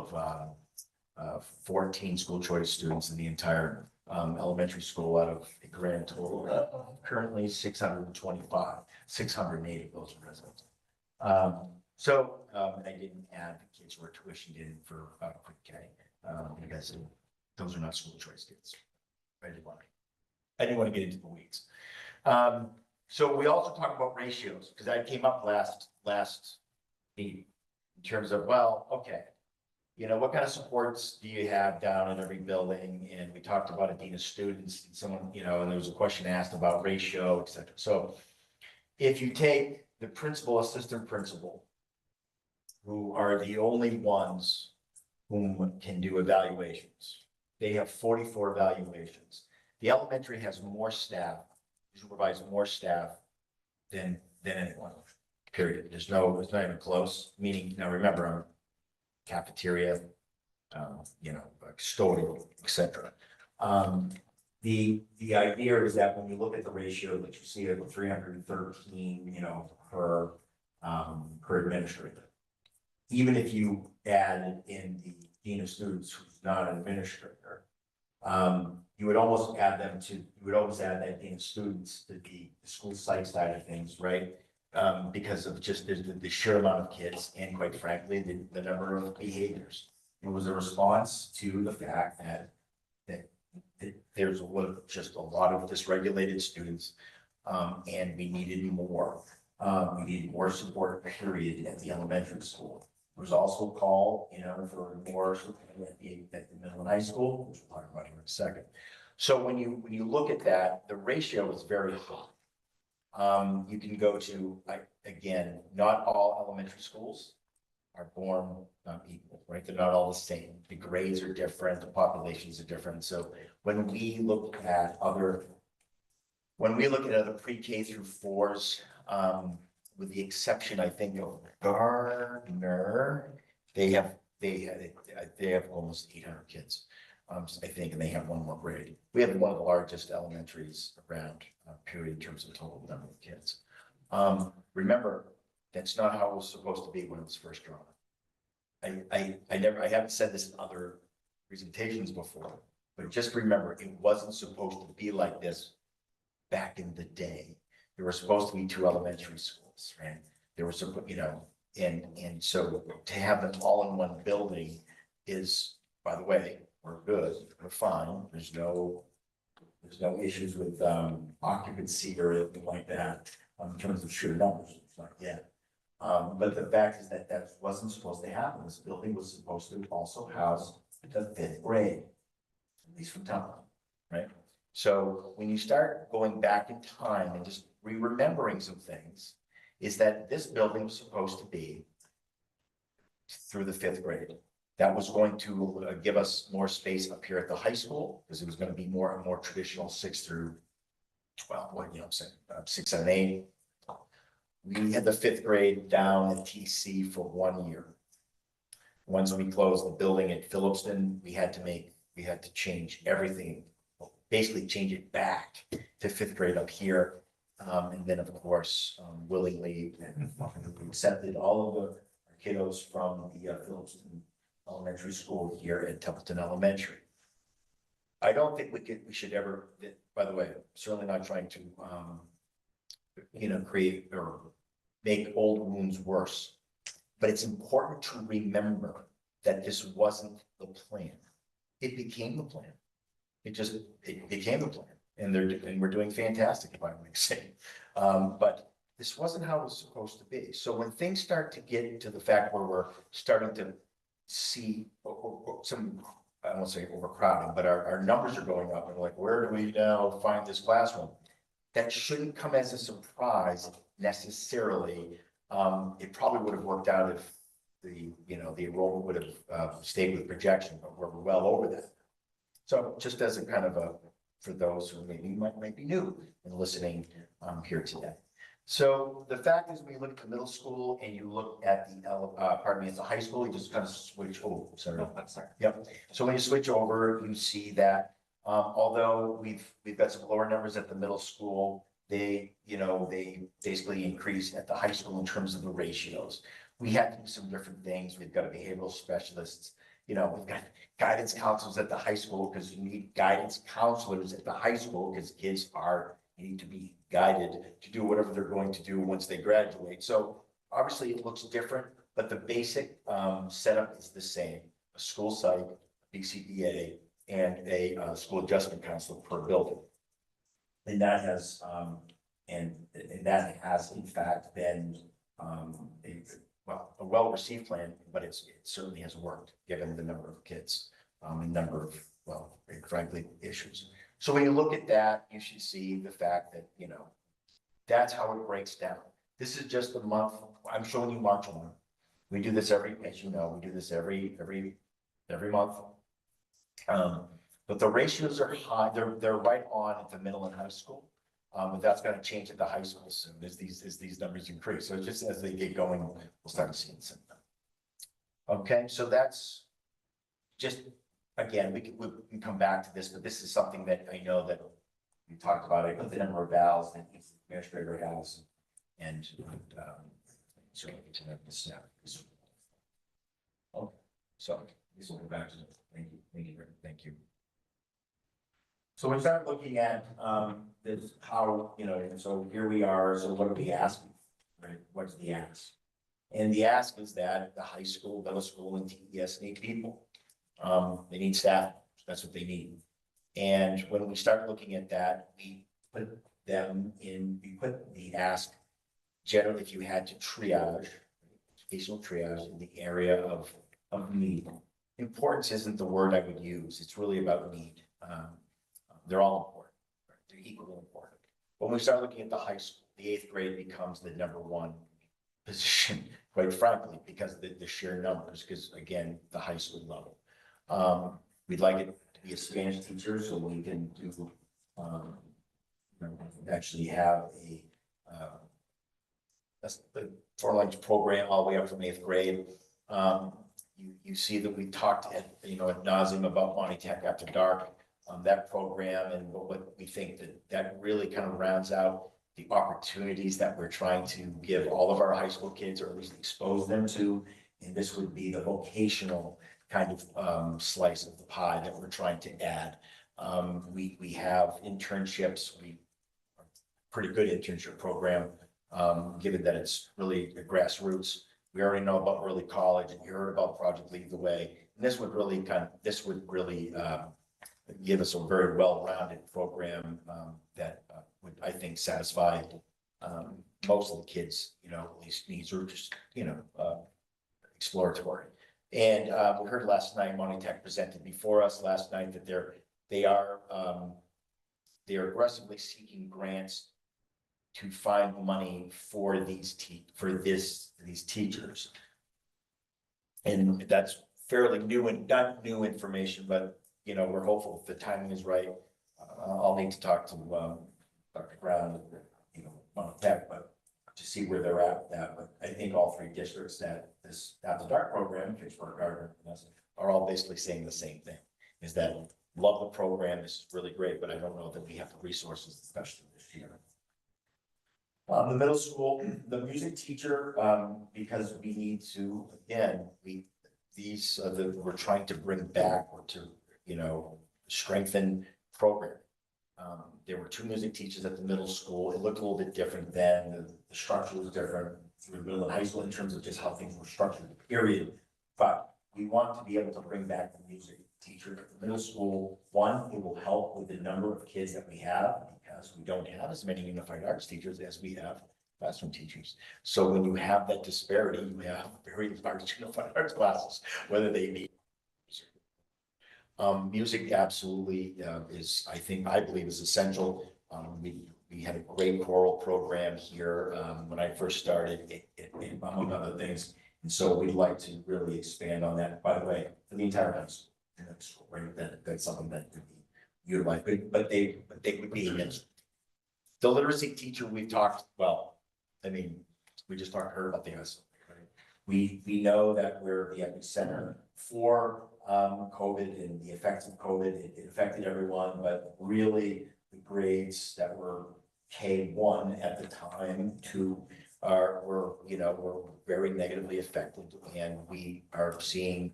of 14 school choice students in the entire elementary school out of a grand total of currently 625, 680 of those are residents. I didn't add the kids who are tuitioned in for pre-K, because those are not school choice kids. I didn't want to get into the weeds. So we also talk about ratios, because that came up last meeting in terms of, well, okay, what kind of supports do you have down in every building? And we talked about a dean of students, and someone, and there was a question asked about ratio, et cetera. So if you take the principal, assistant principal, who are the only ones whom can do evaluations, they have 44 evaluations. The elementary has more staff, supervise more staff than anyone, period. It's not even close, meaning, now remember, cafeteria, custodial, et cetera. The idea is that when you look at the ratio that you see of 313, per administrator, even if you add in the dean of students who's not an administrator, you would almost add that dean of students to the school site side of things, right? Because of just the sheer amount of kids and quite frankly, the number of behaviors. It was a response to the fact that there's just a lot of dysregulated students, and we needed more. We needed more support, period, at the elementary school. There was also a call, for more support at the middle and high school, which we'll talk about here in a second. So when you look at that, the ratio is very high. You can go to, again, not all elementary schools are born equal, right? They're not all the same. The grades are different, the populations are different. So when we look at other pre-K through 4s, with the exception, I think, of Gardner, they have almost 800 kids, I think, and they have one more grade. We have one of the largest elementaries around, period, in terms of total number of kids. Remember, that's not how it was supposed to be when it was first drawn. I haven't said this in other presentations before, but just remember, it wasn't supposed to be like this back in the day. There were supposed to be 2 elementary schools, right? There were some, and so to have them all in one building is, by the way, we're good, we're fine. There's no issues with occupancy or anything like that in terms of sheer numbers. It's not yet. But the fact is that wasn't supposed to happen. This building was supposed to also house the 5th grade, at least from town, right? So when you start going back in time and just remembering some things, is that this building was supposed to be through the 5th grade. That was going to give us more space up here at the high school, because it was going to be more traditional 6 through 12, 6, 7, 8. We had the 5th grade down at TC for 1 year. Once we closed the building at Phillipston, we had to change everything, basically change it back to 5th grade up here. And then of course, willingly we accepted all of the kiddos from the Phillipston elementary school here at Templeton Elementary. I don't think we should ever, by the way, certainly not trying to, create or make old wounds worse. But it's important to remember that this wasn't the plan. It became the plan. It became the plan, and we're doing fantastic, if I may say. But this wasn't how it was supposed to be. So when things start to get to the fact where we're starting to see some, I won't say overcrowding, but our numbers are going up, and like, where do we now find this classroom? That shouldn't come as a surprise necessarily. It probably would have worked out if the enrollment would have stayed with projection, but we're well over that. So just as a kind of for those who might be new and listening here today. So the fact is, when you look at the middle school and you look at at the high school, you just kind of switch over. Sorry. Oh, I'm sorry. Yep. So when you switch over, you see that although we've got some lower numbers at the middle school, they basically increase at the high school in terms of the ratios. We had to do some different things. We've got behavioral specialists. We've got guidance counselors at the high school, because you need guidance counselors at the high school, because kids need to be guided to do whatever they're going to do once they graduate. So obviously it looks different, but the basic setup is the same: a school psych, BCBA, and a school adjustment counselor per building. And that has in fact been a well-received plan, but it certainly has worked given the number of kids, and number of, frankly, issues. So when you look at that, you should see the fact that, that's how it breaks down. This is just a month. I'm showing you March 1. We do this every month. But the ratios are high. They're right on at the middle and high school. But that's going to change at the high school soon as these numbers increase. So just as they get going, we'll start to see it soon. Okay, so that's just, again, we can come back to this, but this is something that I know that we talked about it, the number of vowels that the administrator has, and certainly to the staff. Okay, so this will go back to thank you. So we start looking at this, how, so here we are. So what are we asking, right? What's the ask? And the ask is that the high school, middle school, and TES need people. They need staff. That's what they need. And when we start looking at that, we put the ask, generally, if you had to triage, educational triage in the area of need. Importance isn't the word I would use. It's really about need. They're all important. Right? They're equally important. When we start looking at the high school, the 8th grade becomes the number one position, quite frankly, because of the sheer numbers, because again, the high school level. We'd like it to be a Spanish teacher, so we can do actually have a 4-language program all the way up from 8th grade. You see that we talked at nauseam about Monty Tech After Dark, that program, and what we think that really kind of rounds out the opportunities that we're trying to give all of our high school kids, or at least expose them to. And this would be the vocational kind of slice of the pie that we're trying to add. We have internships. Pretty good internship program, given that it's really a grassroots. We already know about early college, and you heard about Project Lead the Way. And this would really give us a very well-rounded program that would, I think, satisfy most of the kids, at least needs, or just, exploratory. And we heard last night, Monty Tech presented before us last night that they are aggressively seeking grants to find money for these teachers. And that's fairly new and not new information, but we're hopeful if the timing is right. I'll need to talk to Dr. Brown, Monty Tech, but to see where they're at with that. But I think all 3 districts that this After Dark program, Fitchburg, Gardner, are all basically saying the same thing: is that love the program, this is really great, but I don't know that we have the resources, especially this year. The middle school, the music teacher, because we need to, again, these, we're trying to bring back or to, strengthen program. There were 2 music teachers at the middle school. It looked a little bit different then. The structure was different through middle and high school in terms of just how things were structured, period. But we want to be able to bring back the music teacher at the middle school. One, it will help with the number of kids that we have, because we don't have as many unified arts teachers as we have classroom teachers. So when you have that disparity, you have very large unified arts classes, whether they be music absolutely is, I believe is essential. We had a great choral program here when I first started, among other things. And so we'd like to really expand on that, by the way, for the entire high school. Right? That's something that could be utilized, but they would be missed. The literacy teacher, we've talked, we just heard about the ISO, right? We know that we're the epicenter for COVID and the effects of COVID. It affected everyone, but really the grades that were K1 at the time were very negatively affected, and we are seeing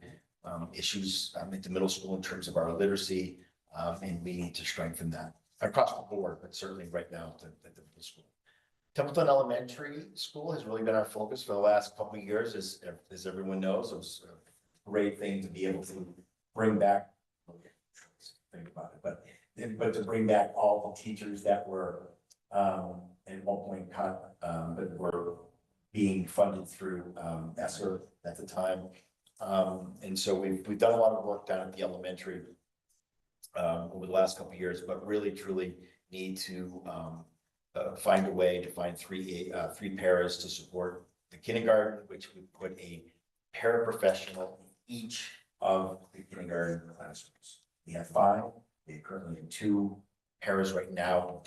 issues at the middle school in terms of our literacy, and we need to strengthen that across the board, but certainly right now at the middle school. Templeton Elementary School has really been our focus for the last couple of years, as everyone knows. It was a great thing to be able to bring back, think about it, but to bring back all the teachers that were at one point cut, but were being funded through ESSER at the time. And so we've done a lot of work down at the elementary over the last couple of years, but really truly need to find a way to find three paras to support the kindergarten, which we put a paraprofessional in each of the kindergarten classrooms. We have 5. We currently have 2 paras right now.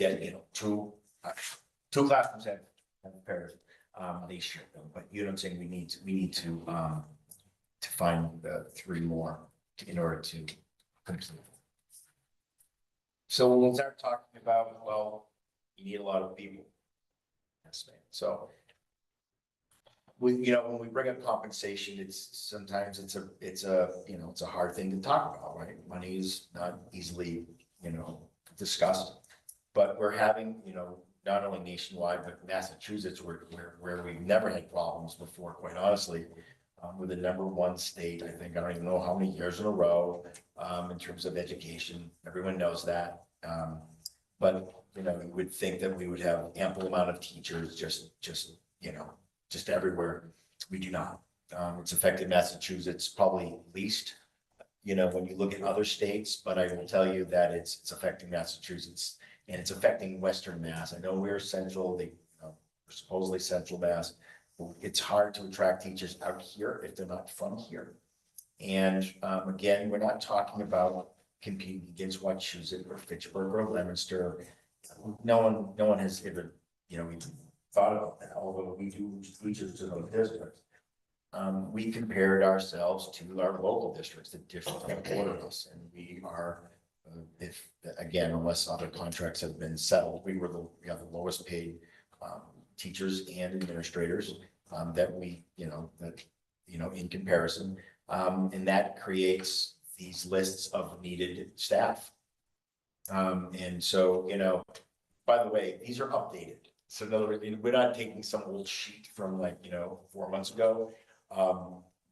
Two classrooms have paras. They share them, but you know what I'm saying. We need to find 3 more in order to complete. So when we start talking about, you need a lot of people. So when we bring up compensation, it's a hard thing to talk about, right? Money is not easily, discussed, but we're having, not only nationwide, but Massachusetts, where we've never had problems before, quite honestly, with the #1 state. I think, I don't even know how many years in a row, in terms of education. Everyone knows that. But you would think that we would have ample amount of teachers just everywhere. We do not. It's affected Massachusetts probably least, when you look at other states, but I will tell you that it's affecting Massachusetts, and it's affecting Western Mass. I know we're central, we're supposedly central Mass. It's hard to attract teachers out here if they're not from here. And again, we're not talking about competing against Wachusett or Fitchburg or Leominster. No one has ever, even thought about that, although we do teachers to those districts. We compared ourselves to our local districts, the districts that border us, and we are, unless other contracts have been settled, we have the lowest paid teachers and administrators in comparison, and that creates these lists of needed staff. And so, by the way, these are updated. So in other words, we're not taking some old sheet from 4 months ago.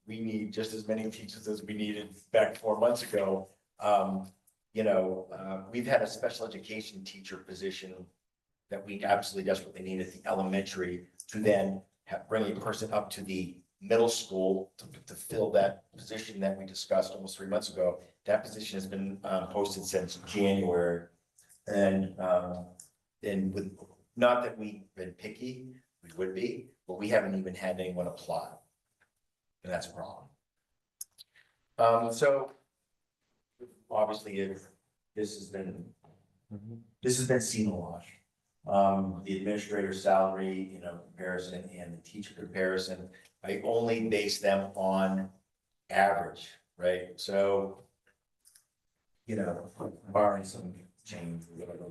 We need just as many teachers as we needed back 4 months ago. We've had a special education teacher position that we absolutely desperately need at the elementary to then bring a person up to the middle school to fill that position that we discussed almost 3 months ago. That position has been posted since January. And with, not that we've been picky, we would be, but we haven't even had anyone apply. And that's a problem. So obviously this has been seen a lot. The administrator's salary, comparison and the teacher comparison, I only base them on average, right? So, barring some change,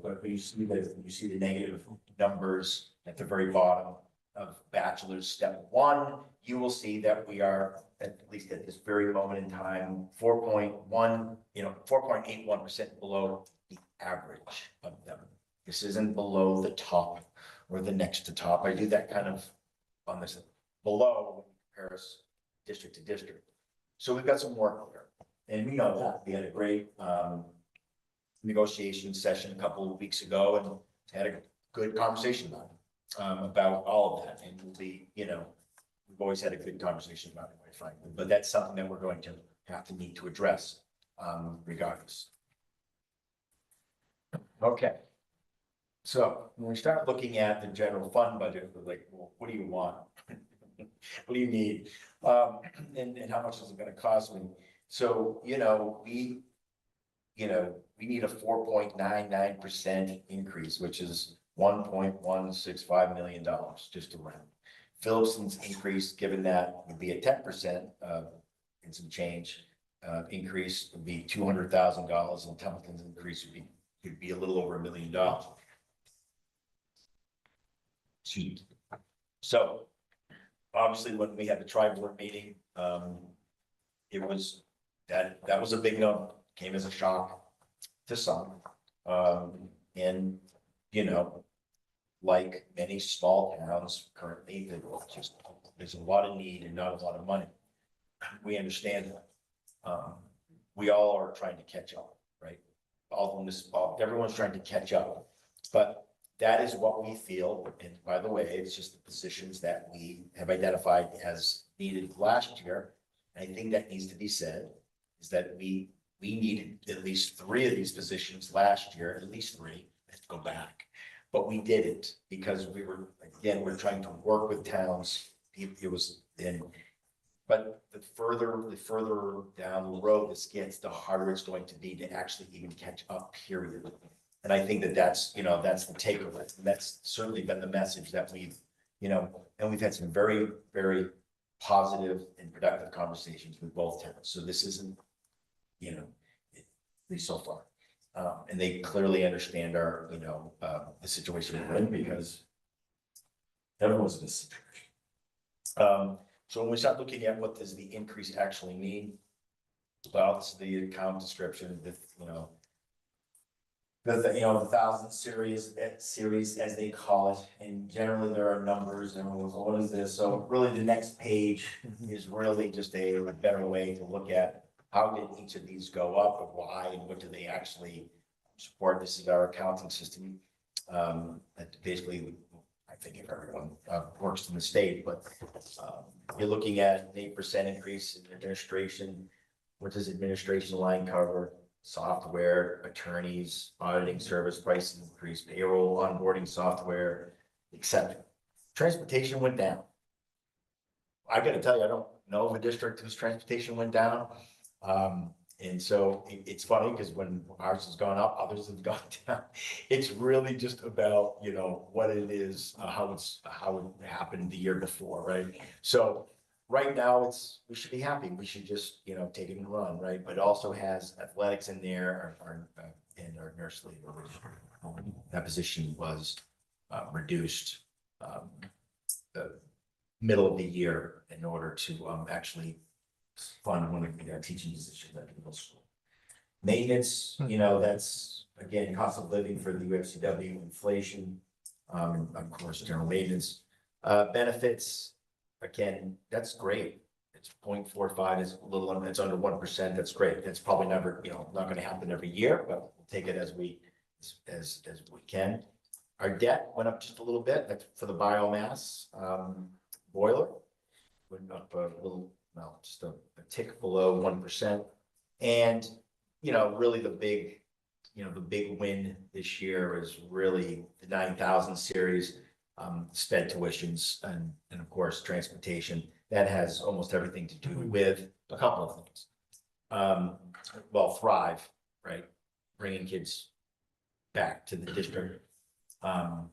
but you see the negative numbers at the very bottom of bachelor's step 1, you will see that we are at least at this very moment in time, 4.1, 4.81% below the average of them. This isn't below the top or the next to top. I do that kind of on this below comparison district to district. So we've got some work here, and we know that. We had a great negotiation session a couple of weeks ago and had a good conversation about all of that. And we'll be, we've always had a good conversation about it, quite frankly, but that's something that we're going to have to need to address regardless. Okay. So when we start looking at the general fund budget, we're like, well, what do you want? What do you need? And how much is it gonna cost me? So, we need a 4.99% increase, which is $1.165 million, just around. Phillipson's increase, given that would be a 10% and some change increase would be $200,000, and Templeton's increase would be a little over $1 million. So obviously, when we had the tri-board meeting, it was that was a big number, came as a shock to some. And like many small towns currently, there's a lot of need and not a lot of money. We understand that. We all are trying to catch up, right? Everyone's trying to catch up, but that is what we feel. And by the way, it's just the positions that we have identified as needed last year. And I think that needs to be said, is that we needed at least 3 of these positions last year, at least 3, let's go back. But we didn't, because we're trying to work with towns. But the further down the road this gets, the harder it's going to be to actually even catch up, period. And I think that's the takeaway. And that's certainly been the message that we've had some very, very positive and productive conversations with both towns. So this isn't, at least so far. And they clearly understand our, the situation we're in, because everyone's in this situation. So when we start looking at what does the increase actually mean, well, it's the account description, the 1,000 series as they call it, and generally there are numbers and what is this? So really the next page is really just a better way to look at how did each of these go up, and why, and what do they actually support. This is our accounting system. That basically, I think if everyone works in the state, but you're looking at an 8% increase in administration. What does administration line cover? Software, attorneys, auditing service prices increase, payroll, onboarding software, etc. Transportation went down. I gotta tell you, I don't know of a district whose transportation went down. And so it's funny, because when ours has gone up, others have gone down. It's really just about, what it is, how it happened the year before, right? So right now we should be happy. We should just, take it and run, right? But it also has athletics in there, and our nurse leader, that position was reduced the middle of the year in order to actually fund one of the teaching positions at the middle school. Maintenance, that's again cost of living for the UFCW, inflation, of course, general maintenance, benefits. Again, that's great. It's 0.45, it's a little, it's under 1%. That's great. That's probably never, not going to happen every year, but we'll take it as we can. Our debt went up just a little bit. That's for the biomass boiler. Went up a little. No, just a tick below 1%. And, really the big win this year is really the 9,000 series, sped tuitions and of course, transportation. That has almost everything to do with a couple of things. Well, Thrive, right? Bringing kids back to the district. Some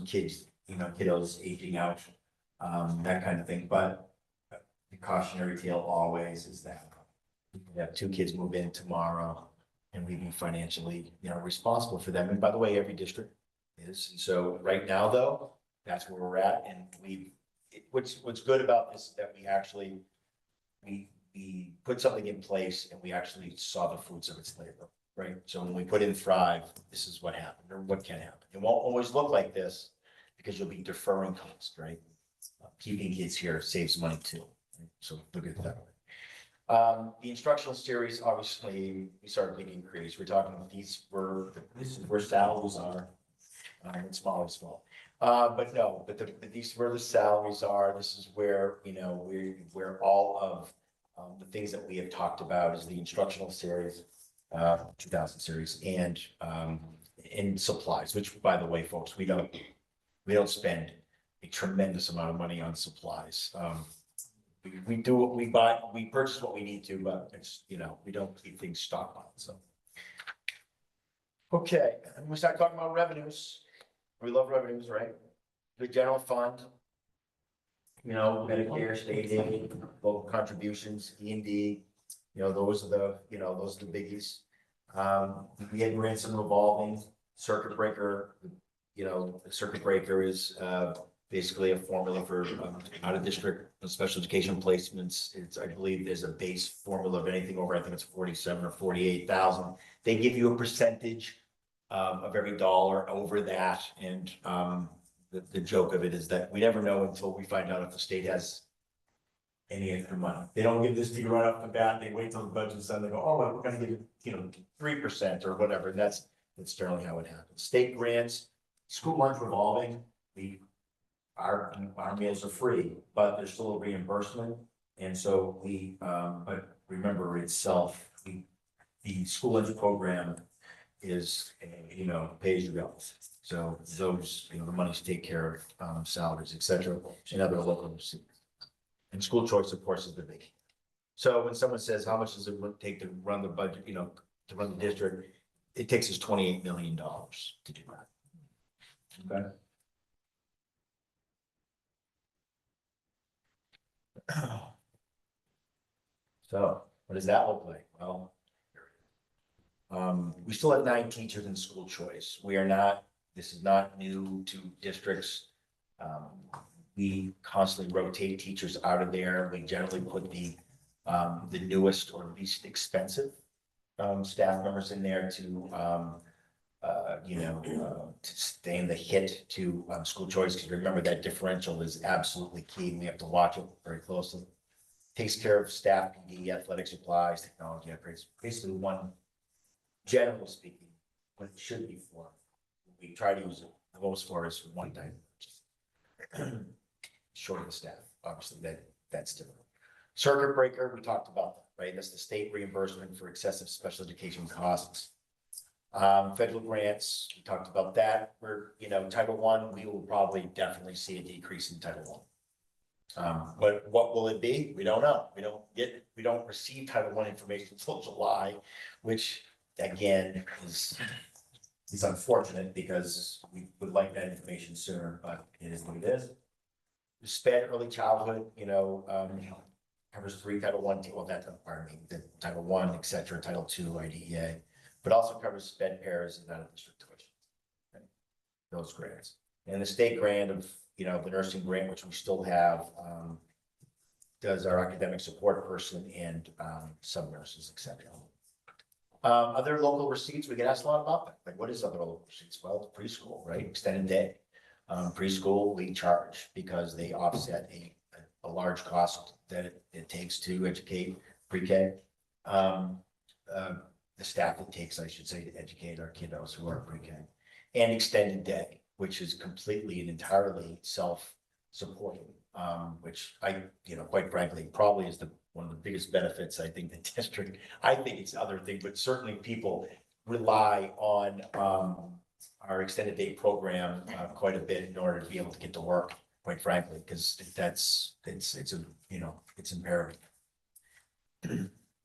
kids, kiddos aging out, that kind of thing. But the cautionary tale always is that we have 2 kids move in tomorrow, and we be financially, responsible for them. And by the way, every district is. And so right now, though, that's where we're at. And what's good about this is that we actually we put something in place and we actually saw the fruits of its labor, right? So when we put in Thrive, this is what happened or what can happen. It won't always look like this because you'll be deferring cost, right? Keeping kids here saves money too. Right? So look at it that way. The instructional series, obviously, we started big increase. We're talking, this is where salaries are. It's small. But no, but these where the salaries are. This is where, where all of the things that we have talked about is the instructional series, 2000 series, and in supplies, which, by the way, folks, we don't spend a tremendous amount of money on supplies. We do what we buy, we purchase what we need to, but it's, we don't keep things stockpiled, so. Okay, and we start talking about revenues. We love revenues, right? The general fund. Medicare, state aid, local contributions, E&D, those are the biggies. We had ransom revolving, circuit breaker, the circuit breaker is, basically a formula for out of district special education placements. I believe there's a base formula of anything over, I think it's 47 or 48,000. They give you a percentage of every dollar over that. And the joke of it is that we never know until we find out if the state has any extra money. They don't give this to you right off the bat. They wait till the budget's done. They go, oh, well, we're gonna give you, 3% or whatever. And that's generally how it happens. State grants, school lunch revolving, our meals are free, but there's still a reimbursement. And so but remember itself, the school lunch program is, pay as you go. So those, the monies take care of salaries, et cetera, and other local receipts. And school choice, of course, is the big. So when someone says, how much does it take to run the budget, to run the district, it takes us $28 million to do that. Okay. So what does that look like? Well, we still have 9 teachers in school choice. This is not new to districts. We constantly rotate teachers out of there. We generally put the newest or least expensive staff members in there to sustain the hit to school choice. Because remember, that differential is absolutely key. And we have to watch it very closely. Takes care of staff, PD, athletic supplies, technology upgrades, basically one, generally speaking, what it should be for. We try to use it the most for is one time. Short of the staff, obviously, that's different. Circuit breaker, we talked about that, right? That's the state reimbursement for excessive special education costs. Federal grants, we talked about that. We're, Title I, we will probably definitely see a decrease in Title I. But what will it be? We don't know. We don't receive Title I information until July, which again is unfortunate because we would like that information sooner, but it is what it is. The SPED early childhood, covers 3 Title I, well, that doesn't, the Title I, et cetera, Title II, IDEA, but also covers SPED pairs and out-of-district tuition. Okay? Those grants. And the state grant of, the nursing grant, which we still have, does our academic support person and sub nurses, et cetera. Other local receipts, we get asked a lot about that. Like, what is other local receipts? Well, preschool, right? Extended day. Preschool, we charge because they offset a large cost that it takes to educate pre-K. The staff it takes, I should say, to educate our kiddos who are pre-K. And extended day, which is completely and entirely self-supporting, which I, quite frankly, probably is one of the biggest benefits. I think the district, I think it's other thing, but certainly people rely on our extended day program quite a bit in order to be able to get to work, quite frankly, because it's imperative.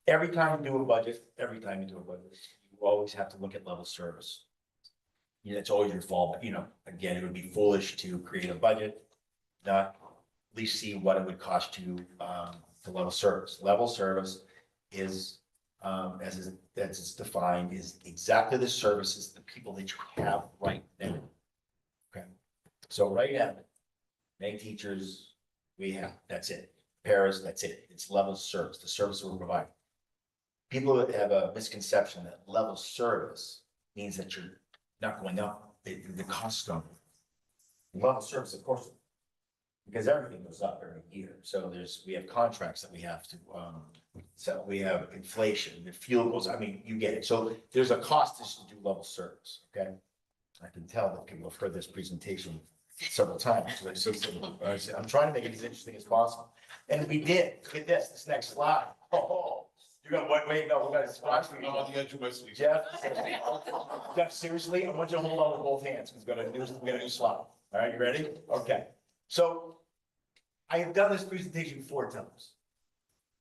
Every time you do a budget, you always have to look at level service. It's always your fault, but again, it would be foolish to create a budget, not at least see what it would cost you to level service. Level service is, as it's defined, is exactly the services, the people that you have right now. Okay, so right now, many teachers we have, that's it. paras, that's it. It's level service, the service we're providing. People have a misconception that level service means that you're not going up, the costs don't. Level service, of course, because everything goes up every year. So we have contracts that we have to, so we have inflation, the fuel goes, I mean, you get it. So there's a cost just to do level service, okay? I can tell that people have heard this presentation several times. So I'm trying to make it as interesting as possible. And we did, look at this next slide. Oh, you're gonna, wait, no, we're gonna watch. I'm on the edge of my seat. Jeff, seriously, I want you to hold on with both hands, because we're gonna do slide. All right, you ready? Okay. So I have done this presentation 4 times.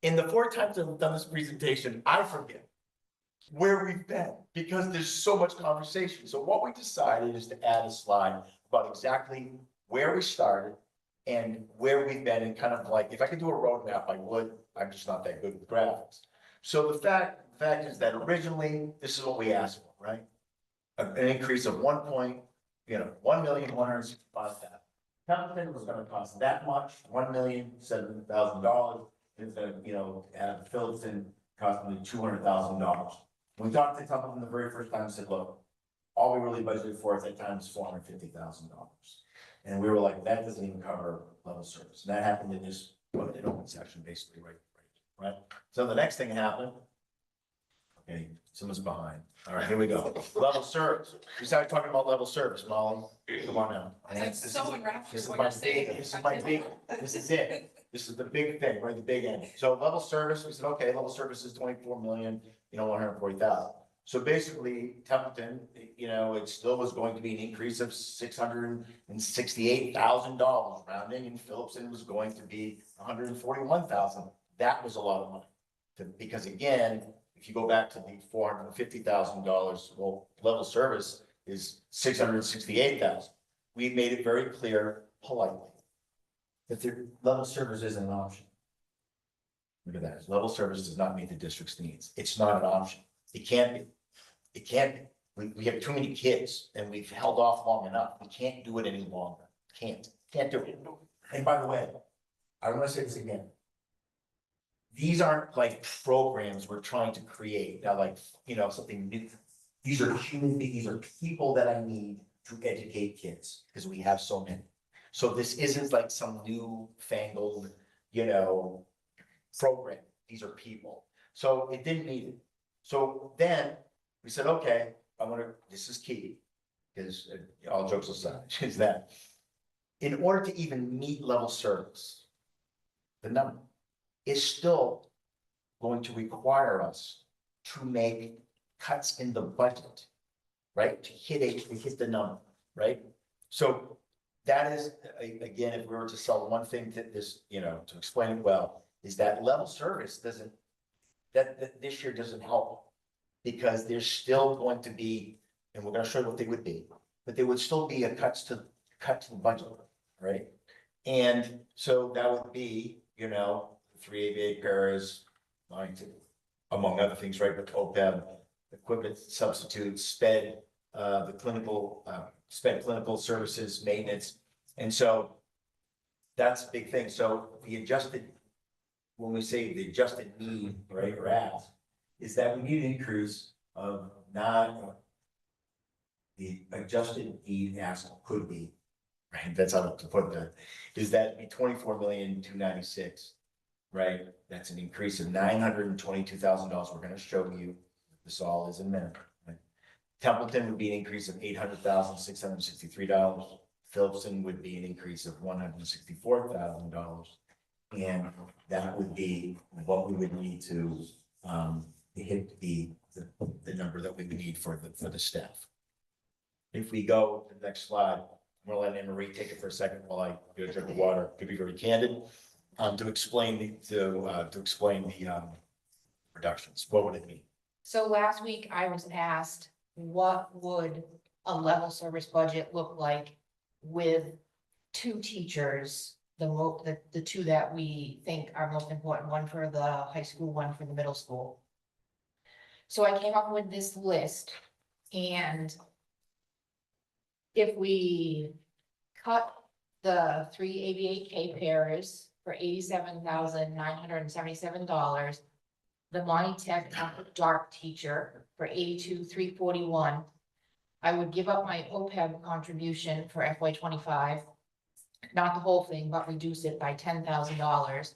In the 4 times I've done this presentation, I forget where we've been, because there's so much conversation. So what we decided is to add a slide about exactly where we started and where we've been, and kind of like, if I could do a roadmap, I would. I'm just not that good with graphics. So the fact is that originally, this is what we asked for, right? An increase of 1,165,000. Templeton was gonna cost that much, $1,007,000. It's gonna, have Phillipston costing me $200,000. We talked to Templeton the very first time and said, look, all we really budgeted for at that time is $450,000. And we were like, that doesn't even cover level service. And that happened in this, in open section, basically, right? So the next thing happened. Okay, someone's behind. All right, here we go. Level service. We started talking about level service, Molly. Come on now. That's so enraptured This is what my you're saying. big, this is it. This is the big thing, right? The big end. So level service, we said, okay, level service is 24,140,000. So basically Templeton, it still was going to be an increase of $668,000 rounding, and Phillipston was going to be 141,000. That was a lot of money. Because again, if you go back to the $450,000, well, level service is $668,000. We made it very clear politely that the level service isn't an option. Look at that. Level service does not meet the district's needs. It's not an option. It can't be. It can't be. We have too many kids and we've held off long enough. We can't do it any longer. Can't do it. And by the way, I want to say this again. These aren't like programs we're trying to create, now like, something new. These are human beings, these are people that I need to educate kids, because we have so many. So this isn't like some new fangled, program. These are people. So it didn't need it. So then we said, okay, this is key, because all jokes aside, is that in order to even meet level service, the number is still going to require us to make cuts in the budget, right? To hit the number, right? So that is, again, if we were to sell one thing to this, to explain it well, is that level service that this year doesn't help, because there's still going to be, and we're gonna show you what they would be, but there would still be a cut to the budget, right? And so that would be, 3 ABA paras, among other things, right, with OPEB, equipment substitutes, SPED, the SPED clinical services, maintenance. And so that's a big thing. So when we say the adjusted need, right, or ask, is that we need an increase of the adjusted need ask could be, right, that's how to put that, is that be 24,296,000. Right, that's an increase of $922,000. We're gonna show you this all is in a minute. Right? Templeton would be an increase of $800,663. Phillipston would be an increase of $164,000. And that would be what we would need to hit the number that we would need for the staff. If we go to the next slide, I'm gonna let Anne Marie take it for a second while I get a drink of water, to be very candid. To explain the reductions. What would it mean? So last week I was asked, what would a level service budget look like with 2 teachers? The 2 that we think are most important, one for the high school, one for the middle school. So I came up with this list, and if we cut the 3 ABA paras for $87,977. The Monty Tech dark teacher for $82,341. I would give up my OPEB contribution for FY25. Not the whole thing, but reduce it by $10,000.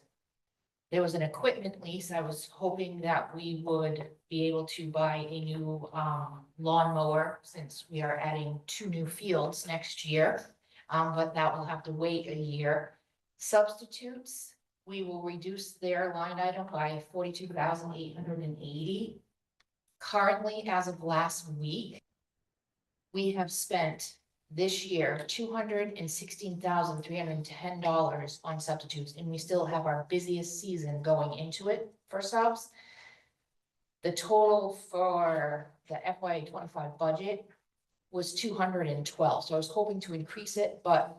There was an equipment lease. I was hoping that we would be able to buy a new lawnmower since we are adding 2 new fields next year. But that will have to wait a year. Substitutes, we will reduce their line item by 42,880. Currently, as of last week, we have spent this year $216,310 on substitutes, and we still have our busiest season going into it for subs. The total for the FY25 budget was 212, so I was hoping to increase it, but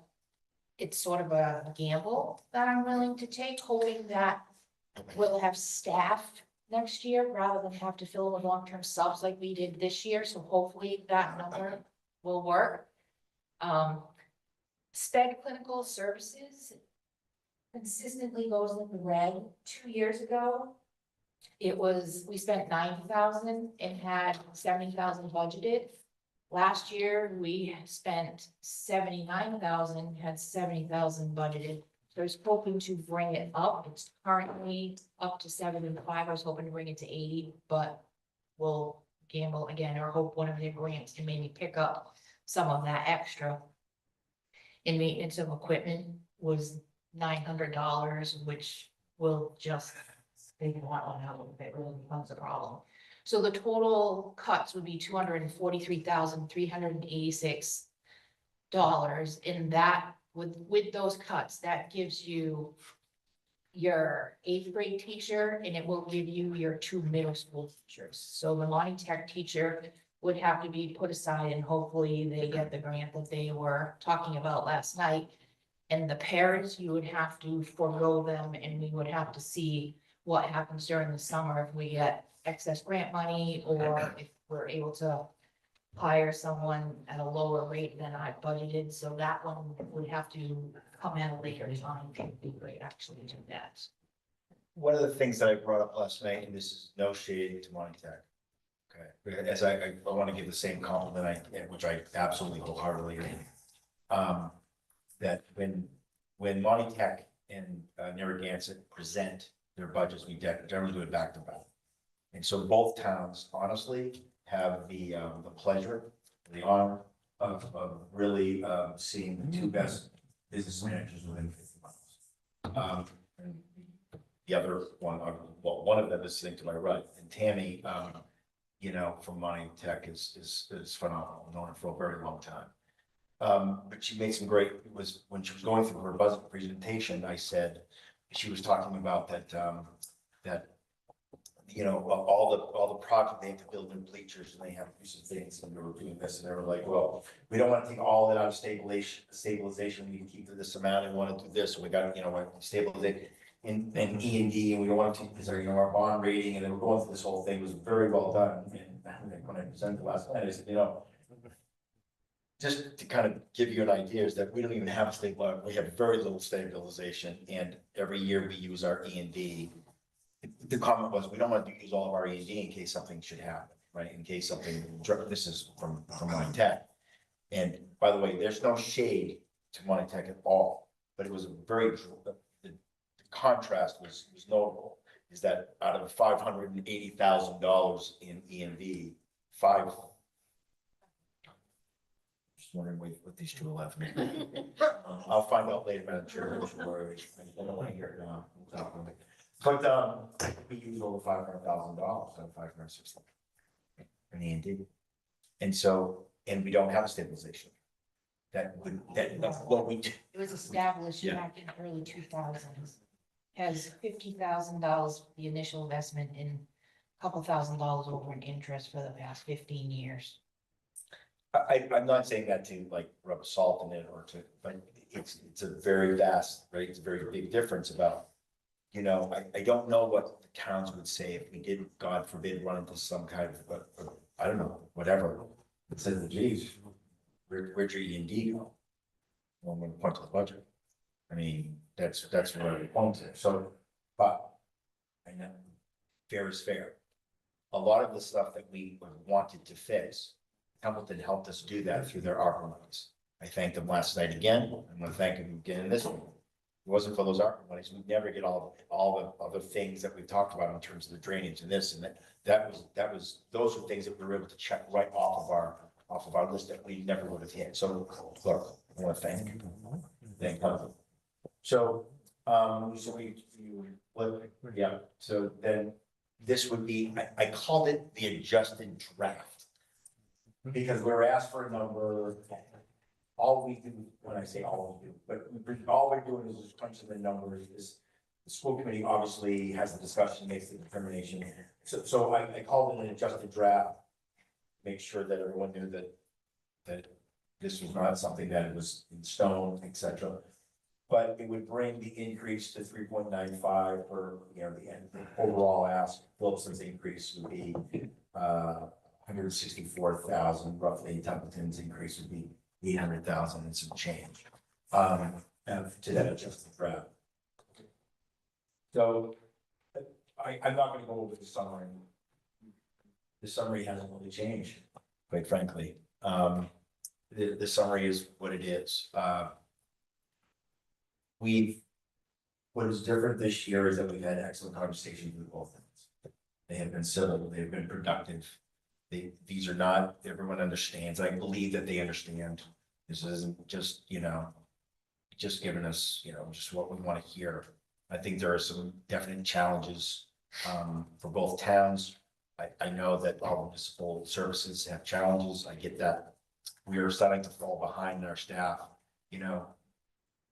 it's sort of a gamble that I'm willing to take, hoping that we'll have staff next year rather than have to fill with long-term subs like we did this year, so hopefully that number will work. Sped clinical services consistently goes in the red. 2 years ago, we spent 90,000 and had 70,000 budgeted. Last year, we spent 79,000, had 70,000 budgeted. So I was hoping to bring it up. It's currently up to 75. I was hoping to bring it to 80, but we'll gamble again or hope one of the grants can maybe pick up some of that extra. And maintenance of equipment was $900, which will just, they want one out if it really becomes a problem. So the total cuts would be $243,386. And that, with those cuts, that gives you your 8th grade teacher, and it will give you your 2 middle school teachers. So the Monty Tech teacher would have to be put aside, and hopefully they get the grant that they were talking about last night. And the parents, you would have to forego them, and we would have to see what happens during the summer if we get excess grant money, or if we're able to hire someone at a lower rate than I budgeted. So that one would have to come at a later time. It'd be great actually to do that. One of the things that I brought up last night, and this is no shade to Monty Tech. Okay, as I want to give the same compliment, which I absolutely wholeheartedly agree. That when Monty Tech and Narragansett present their budgets, we generally do it back to back. And so both towns honestly have the pleasure, the honor of really seeing the 2 best business managers within 50 miles. The other one, well, one of them is sitting to my right, and Tammy, you know, from Monty Tech is phenomenal. I've known her for a very long time. But she made some great, it was when she was going through her budget presentation, I said, she was talking about that, you know, all the project, they have to build new bleachers and they have to do some things, and they were doing this, and they were like, well, we don't want to take all that out of stabilization, we can keep to this amount, and we want to do this, so we got, you know, stabilization in E&D, and we don't want to, because our, you know, our bond rating, and they were going through this whole thing, it was very well done, and when I presented last night, I said, you know, just to kind of give you an idea is that we don't even have a stable, we have very little stabilization, and every year we use our E&D. The comment was, we don't want to use all of our E&D in case something should happen, right? In case something, this is from Monty Tech. And by the way, there's no shade to Monty Tech at all, but it was a very, the contrast was notable, is that out of $580,000 in E&D, just wondering what these 2 are left. I'll find out later, Madam Chair. I don't want to hear it now. But we use over $500,000 out of 560 in E&D. And so, and we don't have a stabilization. That's what we do. It was established Yeah. back in the early 2000s. Has $50,000 the initial investment and a couple $1,000 over in interest for the past 15 years. I'm not saying that to like rub salt in it or to, but it's a very vast, right? It's a very big difference about, you know, I don't know what the towns would say if we did, God forbid, run into some kind of, I don't know, whatever. It says, geez, where'd your E&D go? Well, I'm gonna point to the budget. I mean, that's where it points to, so, but I know, fair is fair. A lot of the stuff that we wanted to fix, Templeton helped us do that through their ARPA monies. I thanked them last night again, I'm gonna thank them again this week. If it wasn't for those ARPA monies, we'd never get all the other things that we've talked about in terms of the drainage and this and that. Those were things that we were able to check right off of our list that we never would have hit. So, look, I wanna thank you. Thank you. So, yeah, so then this would be, I called it the adjusted draft. Because we're asked for a number, all we do, when I say all we do, but all we're doing is just crunching the numbers, is the school committee obviously has the discussion, makes the determination. So I called it an adjusted draft, make sure that everyone knew that this was not something that was in stone, et cetera. But it would bring the increase to 3.95 for, you know, the overall ask. Wilson's increase would be 164,000 roughly. Templeton's increase would be 800,000 and some change to that adjusted draft. So I'm not going to go over the summary. The summary hasn't really changed, quite frankly. The summary is what it is. What is different this year is that we've had excellent conversations with both ends. They have been civil, they've been productive. These are not, everyone understands. I believe that they understand. This isn't just, you know, just giving us, you know, just what we want to hear. I think there are some definite challenges for both towns. I know that all municipal services have challenges. I get that. We are starting to fall behind in our staff, you know.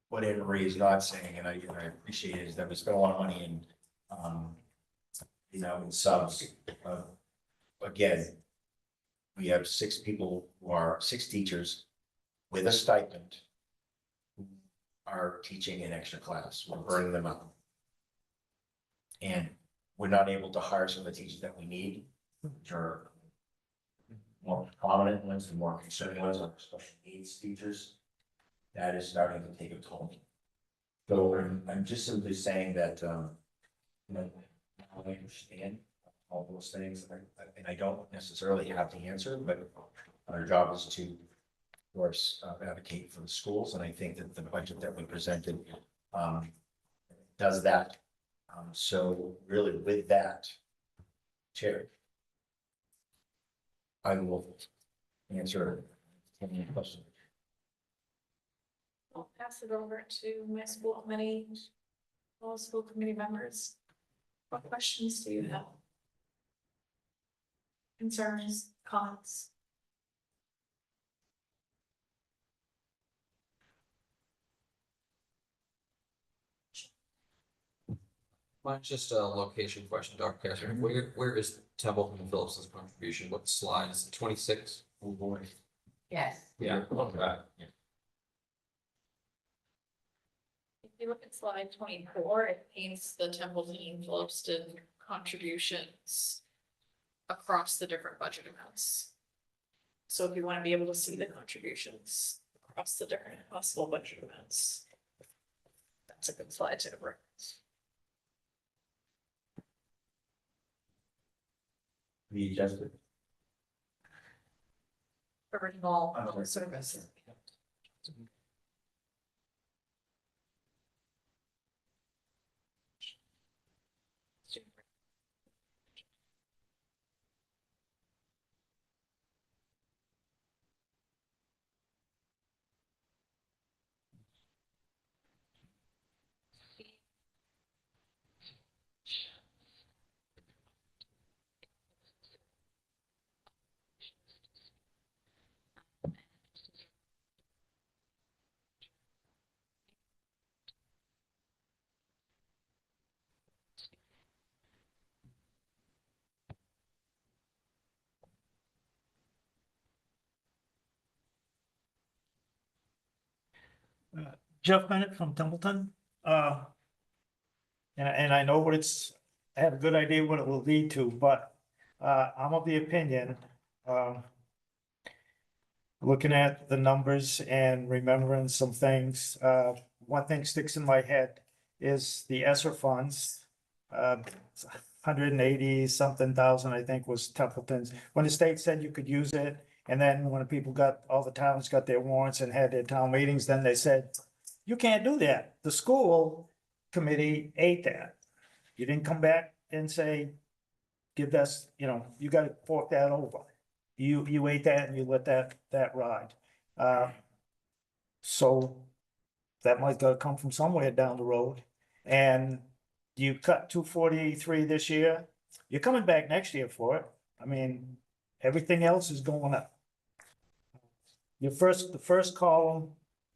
What Anne Marie is not saying, and I appreciate it, is that we spent a lot of money in, you know, in subs. Again, we have 6 people who are 6 teachers with a stipend who are teaching an extra class. We're burning them out. And we're not able to hire some of the teachers that we need, which are more prominent ones, the more concerned ones, like special needs teachers. That is starting to take a toll. So I'm just simply saying that, you know, I understand all those things, and I don't necessarily have the answer, but our job is to, of course, advocate for the schools, and I think that the budget that we presented does that. So really with that, Chair, I will answer any questions. I'll pass it over to my school committee, all school committee members. What questions do you have? Concerns, comments? Mine's just a location question, Dr. Kessler. Where is Templeton Phillips's contribution? What slide is it? 26? Oh, boy. Yes. Yeah. Okay. If you look at slide 24, it paints the Templeton and Phillipston contributions across the different budget amounts. So if you want to be able to see the contributions across the different possible budget amounts, that's a good slide to reference. We adjusted. Original service. Jeff Bennett from Templeton. And I know what I have a good idea what it will lead to, but I'm of the opinion, looking at the numbers and remembering some things, one thing sticks in my head is the ESSER funds. 180 something thousand, I think, was Templeton's. When the state said you could use it, and then when people got, all the towns got their warrants and had their town meetings, then they said, you can't do that. The school committee ate that. You didn't come back and say, give us, you gotta fork that over. You ate that and you let that ride. So that might gotta come from somewhere down the road. And you cut 243 this year, you're coming back next year for it. I mean, everything else is going up. The first column,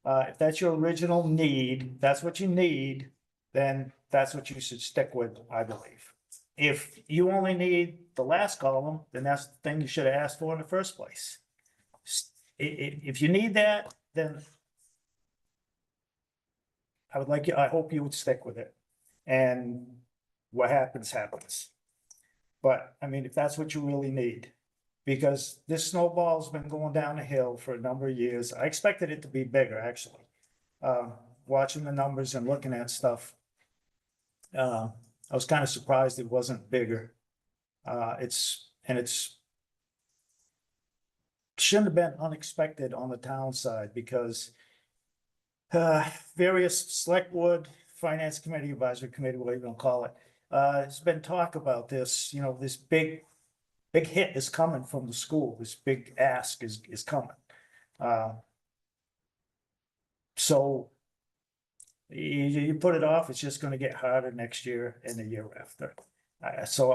if that's your original need, that's what you need, then that's what you should stick with, I believe. If you only need the last column, then that's the thing you should have asked for in the first place. If you need that, then I hope you would stick with it. And what happens, happens. But I mean, if that's what you really need, because this snowball's been going down the hill for a number of years. I expected it to be bigger, actually. Watching the numbers and looking at stuff, I was kind of surprised it wasn't bigger. It's shouldn't have been unexpected on the town side because various select board, finance committee, advisory committee, whatever you want to call it, there's been talk about this, this big hit is coming from the school. This big ask is coming. So you put it off, it's just gonna get harder next year and the year after. So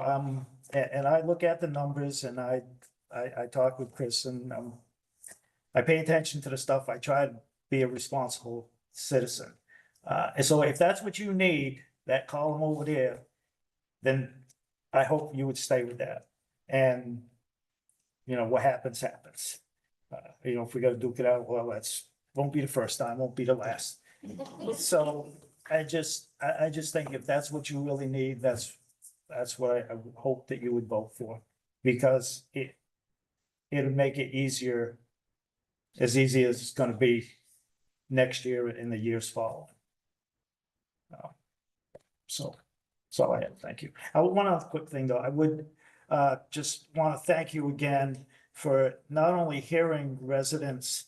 and I look at the numbers and I talk with Chris and I pay attention to the stuff. I try to be a responsible citizen. And so if that's what you need, that column over there, then I hope you would stay with that. And, what happens, happens. If we gotta duke it out, well, won't be the first time, won't be the last. So I just think if that's what you really need, that's what I would hope that you would vote for. Because it'll make it easier, as easy as it's gonna be next year and the years following. So that's all I have. Thank you. One other quick thing, though. I would just want to thank you again for not only hearing residents'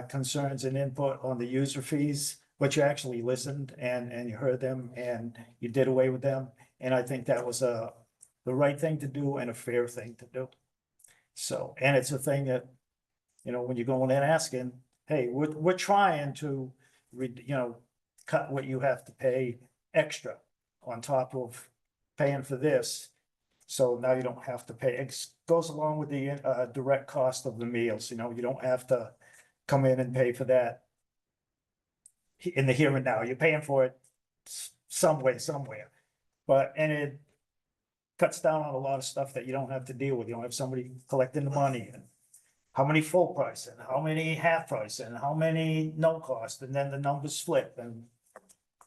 concerns and input on the user fees, but you actually listened and you heard them and you did away with them. And I think that was the right thing to do and a fair thing to do. So, and it's a thing that, when you're going in asking, hey, we're trying to, cut what you have to pay extra on top of paying for this. So now you don't have to pay. It goes along with the direct cost of the meals. You don't have to come in and pay for that in the here and now. You're paying for it some way, somewhere. And it cuts down on a lot of stuff that you don't have to deal with. You don't have somebody collecting the money and how many full price and how many half price and how many no cost, and then the numbers flip. And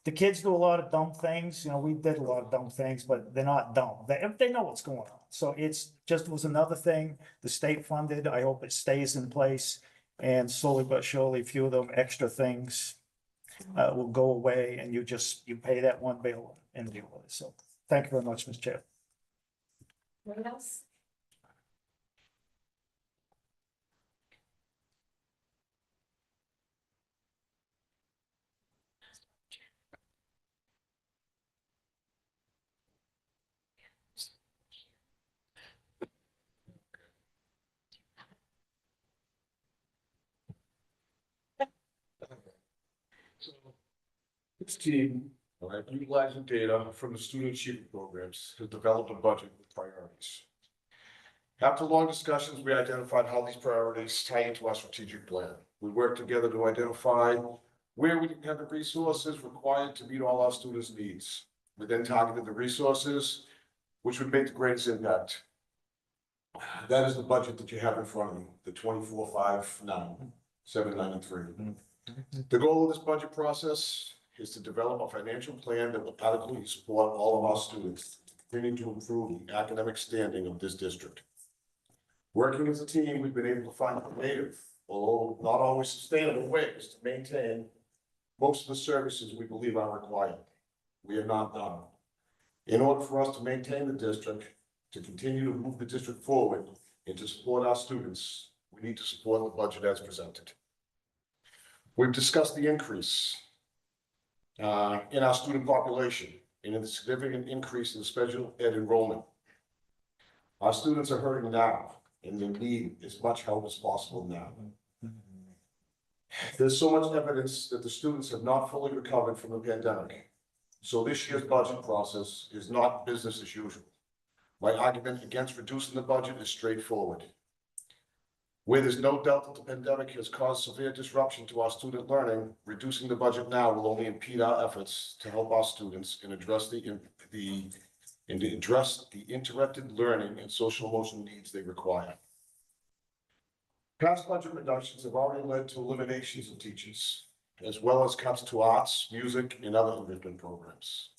the kids do a lot of dumb things. We did a lot of dumb things, but they're not dumb. They know what's going on. So it's just was another thing the state funded. I hope it stays in place, and slowly but surely, a few of them extra things will go away, and you pay that one bill and deal with it. So thank you very much, Mr. Chair. Anyone else? This team, utilizing data from the student achievement programs to develop a budget with priorities. After long discussions, we identified how these priorities tie into our strategic plan. We worked together to identify where we didn't have the resources required to meet all our students' needs. We then targeted the resources which would make the greatest impact. That is the budget that you have in front of you, the 24,597.93. The goal of this budget process is to develop a financial plan that will adequately support all of our students, continuing to improve the academic standing of this district. Working as a team, we've been able to find creative, although not always sustainable ways to maintain most of the services we believe are required. We are not done. In order for us to maintain the district, to continue to move the district forward, and to support our students, we need to support the budget as presented. We've discussed the increase in our student population and in the significant increase in special ed enrollment. Our students are hurting now, and they need as much help as possible now. There's so much evidence that the students have not fully recovered from the pandemic. So this year's budget process is not business as usual. My argument against reducing the budget is straightforward. Where there's no doubt that the pandemic has caused severe disruption to our student learning, reducing the budget now will only impede our efforts to help our students and address the interrupted learning and social emotional needs they require. Past budget reductions have already led to eliminations of teachers, as well as cuts to arts, music, and other enrichment programs.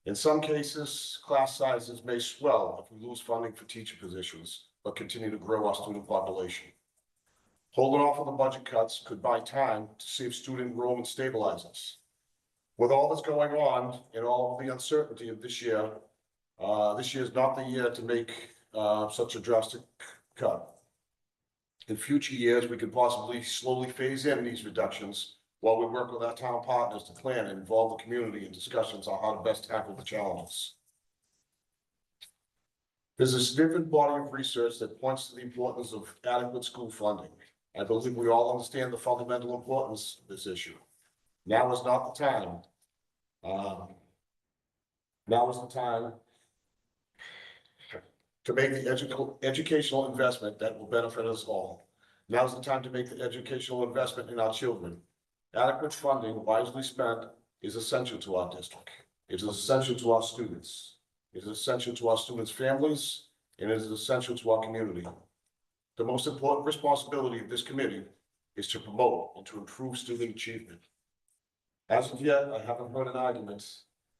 In some cases, class sizes may swell if we lose funding for teacher positions, but continue to grow our student population. Holding off on the budget cuts could buy time to see if student enrollment stabilizes. With all that's going on and all the uncertainty of this year is not the year to make such a drastic cut. In future years, we could possibly slowly phase in these reductions while we work with our town partners to plan and involve the community in discussions on how to best tackle the challenges. There's a significant body of research that points to the importance of adequate school funding. I believe we all understand the fundamental importance of this issue. Now is not the time. Now is the time to make the educational investment that will benefit us all. Now is the time to make the educational investment in our children. Adequate funding, wisely spent, is essential to our district. It is essential to our students. It is essential to our students' families, and it is essential to our community. The most important responsibility of this committee is to promote and to improve student achievement. As of yet, I haven't heard an argument,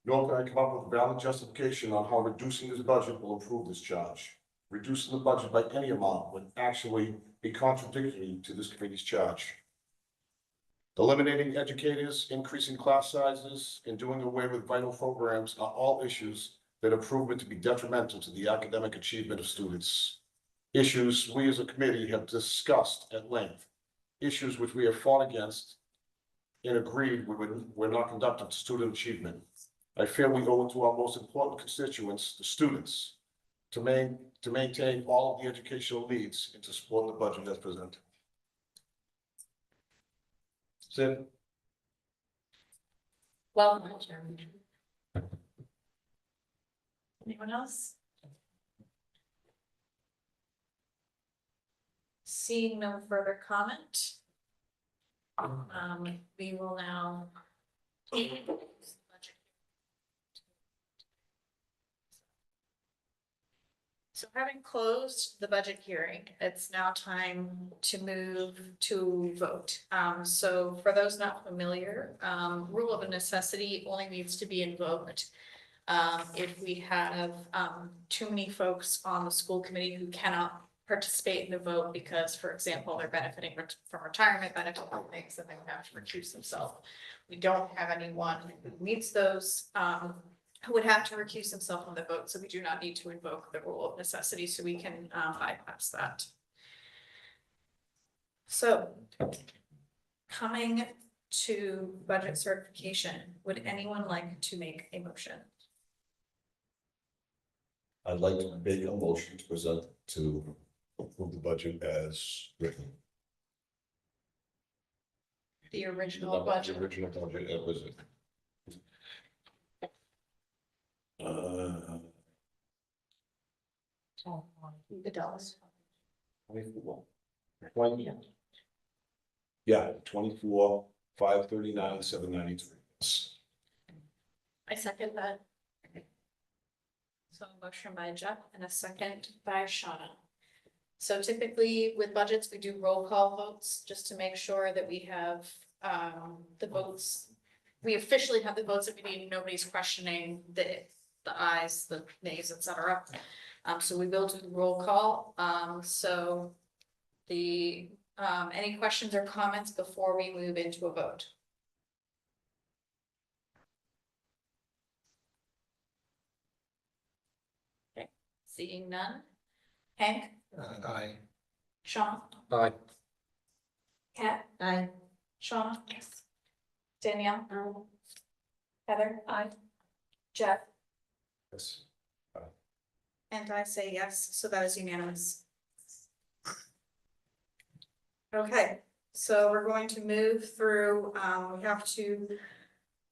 nor can I come up with a valid justification on how reducing this budget will improve this charge. Reducing the budget by any amount would actually be contradictory to this committee's charge. Eliminating educators, increasing class sizes, and doing away with vital programs are all issues that have proven to be detrimental to the academic achievement of students. Issues we as a committee have discussed at length, issues which we have fought against and agreed were not conductive to student achievement. I feel we owe it to our most important constituents, the students, to maintain all of the educational needs and to support the budget as presented. Sid? Well, anyone else? Seeing no further comment, we will now. So having closed the budget hearing, it's now time to move to vote. So for those not familiar, rule of necessity only needs to be invoked if we have too many folks on the school committee who cannot participate in the vote because, for example, they're benefiting from retirement benefit and things, and they have to recuse themselves. We don't have anyone who meets those, who would have to recuse himself from the vote, so we do not need to invoke the rule of necessity, so we can bypass that. So, coming to budget certification, would anyone like to make a motion? I'd like to make a motion to present to approve the budget as written. The original budget. The original budget as written. The dollars. 24. 20. Yeah, 24, 539, 793. I second that. So a motion by Jeff and a second by Shauna. So typically with budgets, we do roll call votes just to make sure that we have the votes. We officially have the votes that we need. Nobody's questioning the ayes, the nays, etc. So we will do the roll call. So the any questions or comments before we move into a vote? Seeing none. Hank, Aye. Sean, Aye. Kat, Aye. Shauna, Danielle, Heather, Jeff, Yes. and I say yes, so that is unanimous. Okay, so we're going to move through, we have to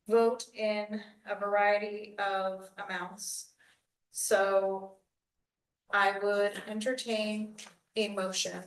vote in a variety of amounts. So I would entertain a motion.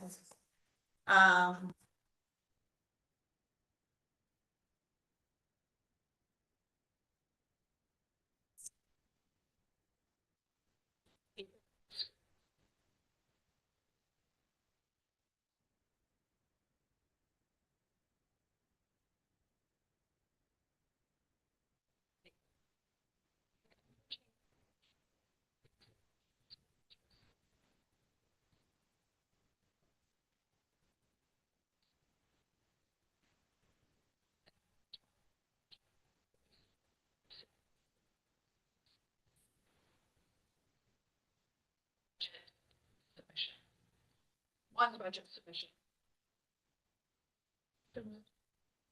One budget submission.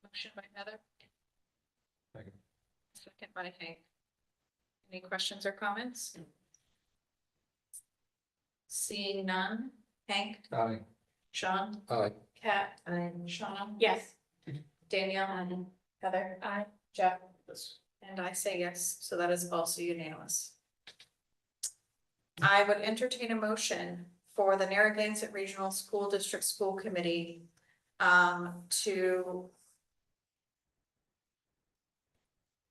Motion by Heather. Second. Second by Hank. Any questions or comments? Seeing none. Hank, Aye. Sean, Aye. Kat, Aye. Shauna, Yes. Danielle, Heather, Jeff, Yes. and I say yes, so that is also unanimous. I would entertain a motion for the Narragansett Regional School District School Committee to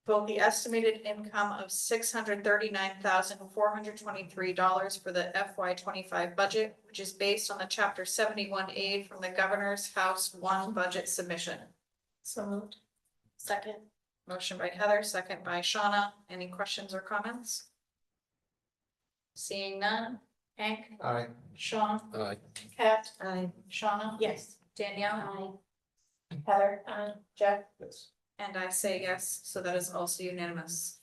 vote the estimated income of $639,423 for the FY25 budget, which is based on the Chapter 71 aid from the Governor's House 1 budget submission. So moved. Second. Motion by Heather, second by Shauna. Any questions or comments? Seeing none. Hank, Aye. Sean, Aye. Kat, Aye. Shauna, Yes. Danielle, Heather, Jeff, Yes. and I say yes, so that is also unanimous.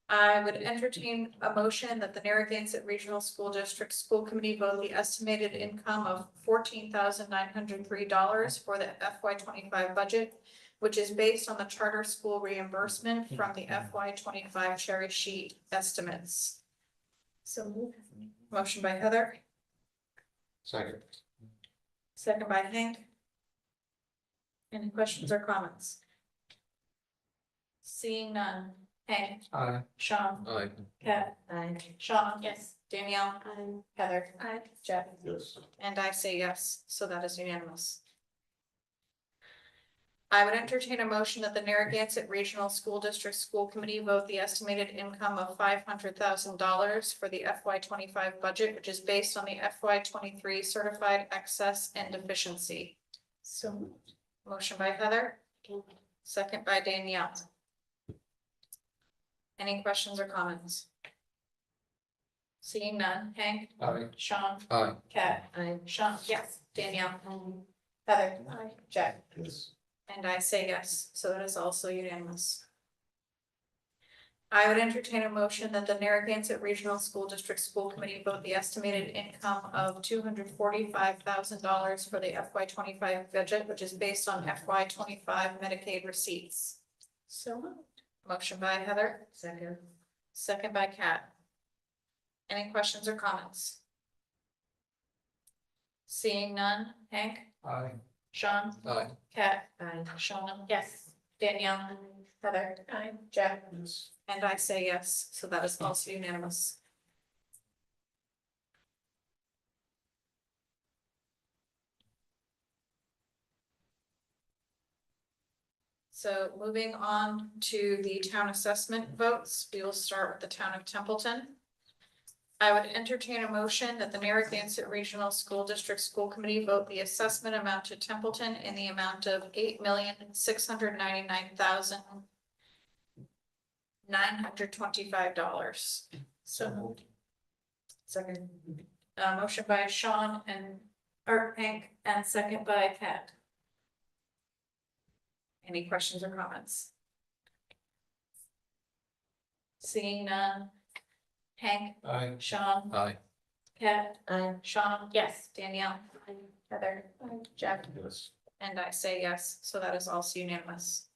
I would entertain a motion that the Narragansett Regional School District School Committee vote the estimated income of $14,903 for the FY25 budget, which is based on the charter school reimbursement from the FY25 cherry sheet estimates. So moved. Motion by Heather, Second. second by Hank. Any questions or comments? Seeing none. Hank, Aye. Sean, Aye. Kat, Aye. Shauna. Yes. Danielle, Heather, Jeff, Yes. and I say yes, so that is unanimous. I would entertain a motion that the Narragansett Regional School District School Committee vote the estimated income of $500,000 for the FY25 budget, which is based on the FY23 certified excess and deficiency. So moved. Motion by Heather, second by Danielle. Any questions or comments? Seeing none. Hank, Aye. Sean, Aye. Kat, Aye. Sean, yes, Danielle, Heather, Jeff, Yes. and I say yes, so that is also unanimous. I would entertain a motion that the Narragansett Regional School District School Committee vote the estimated income of $245,000 for the FY25 budget, which is based on FY25 Medicaid receipts. So moved. Motion by Heather, Second. second by Kat. Any questions or comments? Seeing none. Hank, Aye. Sean, Aye. Kat, Aye. Shauna, Yes. Danielle, Heather, Jeff, Yes. and I say yes, so that is also unanimous. So moving on to the town assessment votes, we will start with the town of Templeton. I would entertain a motion that the Narragansett Regional School District School Committee vote the assessment amount to Templeton in the amount of $8,699,925. So moved. Second. Motion by Sean and, or Hank, and second by Kat. Any questions or comments? Seeing none. Hank, Aye. Sean, Aye. Kat, Aye. Sean. Yes. Danielle, Heather, Jeff, Yes. and I say yes, so that is also unanimous.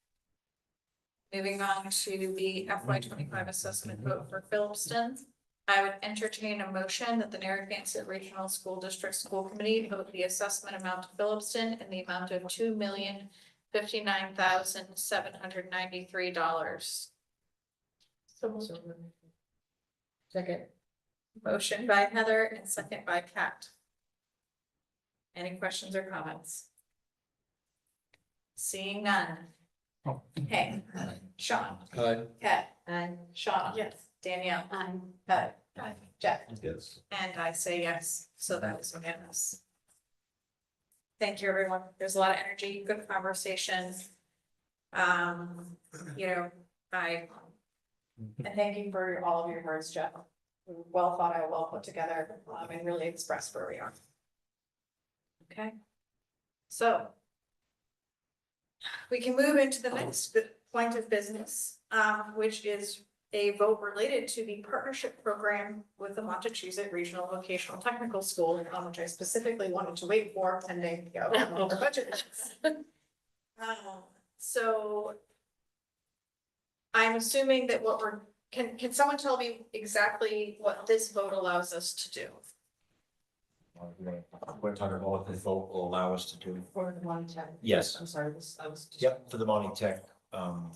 Moving on to the FY25 assessment vote for Phillipston. I would entertain a motion that the Narragansett Regional School District School Committee vote the assessment amount to Phillipston in the amount of $2,059,793. Second. Motion by Heather and second by Kat. Any questions or comments? Seeing none. Hank, Sean, Aye. Kat, Aye. Sean. Yes. Danielle. Heather. Jeff. Yes. And I say yes, so that is unanimous. Thank you, everyone. There's a lot of energy, good conversation. You know, and thank you for all of your words, Jeff. Well thought out, well put together, and really express where we are. Okay, so we can move into the next point of business, which is a vote related to the partnership program with the Montechusett Regional Vocational Technical School, which I specifically wanted to wait for pending the outcome of our budget. So I'm assuming that what can someone tell me exactly what this vote allows us to do? We're talking about what this vote will allow us to do. For the one time. Yes. I'm sorry, I was. Yep, for the Monty Tech, allow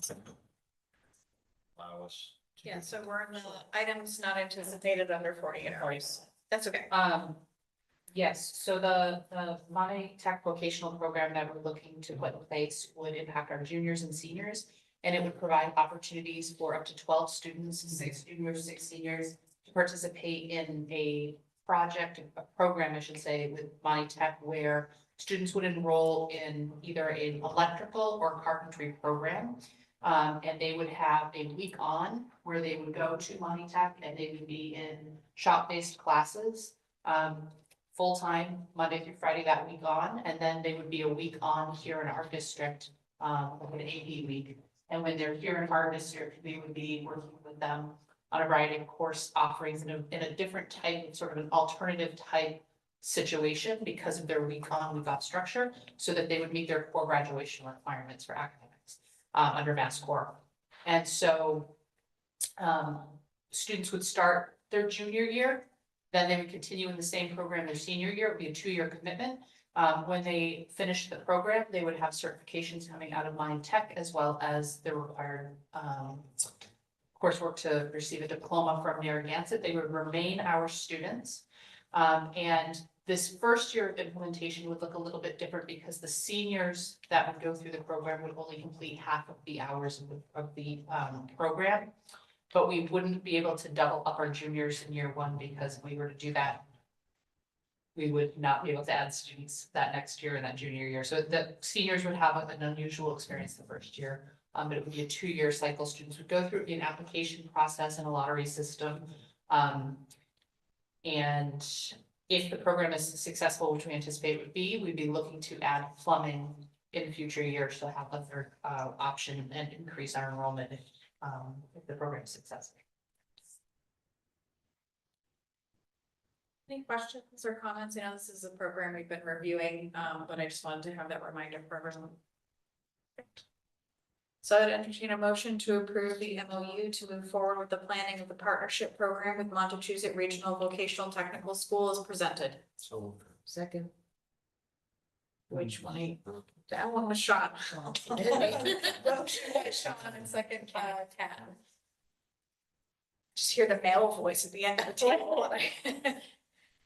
us. to Yeah, do. so we're in the items not anticipated under 48 hours. That's okay. Yes, so the Monty Tech vocational program that we're looking to put in place would impact our juniors and seniors. And it would provide opportunities for up to 12 students, 6 juniors, 6 seniors, to participate in a project, a program, I should say, with Monty Tech, where students would enroll in either an electrical or carpentry program. And they would have a week on where they would go to Monty Tech and they would be in shop-based classes. Full-time, Monday through Friday that week on, and then they would be a week on here in our district, like an AP week. And when they're here in our district, we would be working with them on a variety of course offerings in a different type, sort of an alternative type situation because of their week on, week off structure, so that they would meet their core graduation requirements for academics under Mass Core. And so students would start their junior year, then they would continue in the same program their senior year. It would be a 2-year commitment. When they finished the program, they would have certifications coming out of Monty Tech as well as the required coursework to receive a diploma from Narragansett. They would remain our students. And this first year of implementation would look a little bit different because the seniors that would go through the program would only complete half of the hours of the program. But we wouldn't be able to double up our juniors in year 1 because if we were to do that, we would not be able to add students that next year and that junior year. So the seniors would have an unusual experience the first year. But it would be a 2-year cycle. Students would go through an application process and a lottery system. And if the program is successful, which we anticipate it would be, we'd be looking to add plumbing in future years to have a third option and increase our enrollment if the program is successful. Any questions or comments? I know this is a program we've been reviewing, but I just wanted to have that reminder for everyone. So I'd entertain a motion to approve the MOU to move forward with the planning of the partnership program with Montechusett Regional Vocational Technical School as presented. So. Second. Which one? That one was Sean. Motion by Sean and second Kat. Just hear the male voice at the end of the table.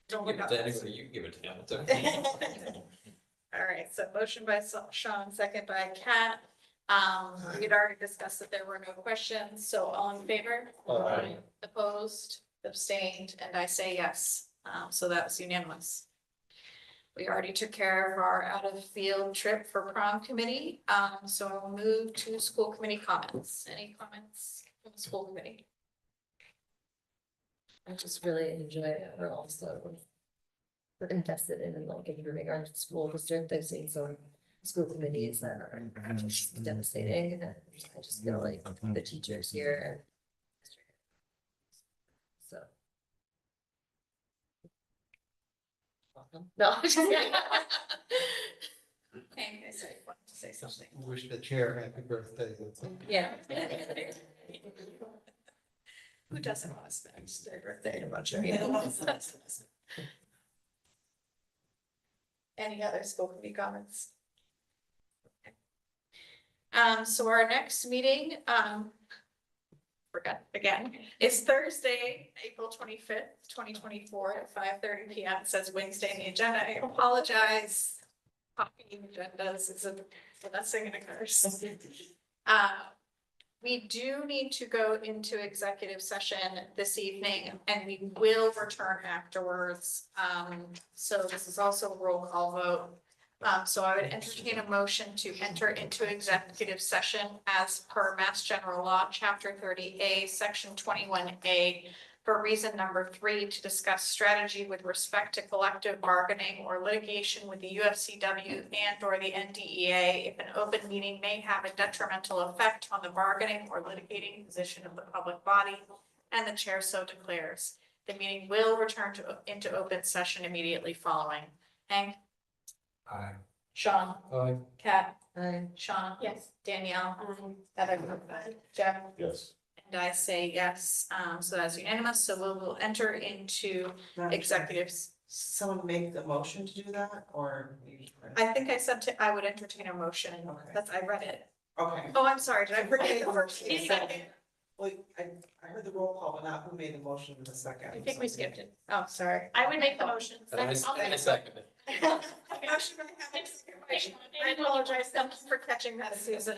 Don't Give look it up. to anybody, you can give it to him, it's okay. All right, so motion by Sean, second by Kat. We had already discussed that there were no questions, so all in favor? Aye. Opposed, abstained, and I say yes. So that was unanimous. We already took care of our out of field trip for prom committee. So we'll move to school committee comments. Any comments from the school committee? I just really enjoy it. We're also invested in like improving our school district. I've seen some school committees that are just devastating. And I just feel like the teachers here. So No. Hank, I said, want to say something. Wish the chair happy birthday. Yeah. Who doesn't want to spend their birthday in a bunch of meetings? Any other school committee comments? So our next meeting, forgot again, is Thursday, April 25th, 2024 at 5:30 PM. It says Wednesday in the agenda. I apologize. Copying agendas is a blessing and a curse. We do need to go into executive session this evening and we will return afterwards. So this is also a roll call vote. So I would entertain a motion to enter into executive session as per Mass General Law, Chapter 30A, Section 21A, for reason number 3, to discuss strategy with respect to collective bargaining or litigation with the UFCW and or the NDEA if an open meeting may have a detrimental effect on the bargaining or litigating position of the public body, and the chair so declares. The meeting will return into open session immediately following. Hank? Aye. Sean? Aye. Kat? Sean? Yes. Danielle? Heather? Jeff? Yes. And I say yes, so that's unanimous, so we'll enter into executives. Someone make the motion to do that, or? I think I said I would entertain a motion, Okay. I read it. Okay. Oh, I'm sorry, did I forget the first? Well, I heard the roll call, but not who made the motion in the second. I think we skipped it. Oh, sorry. I would make the motion. I second it. Motion by Heather, second by Sean. I apologize, thank you for catching that, Susan.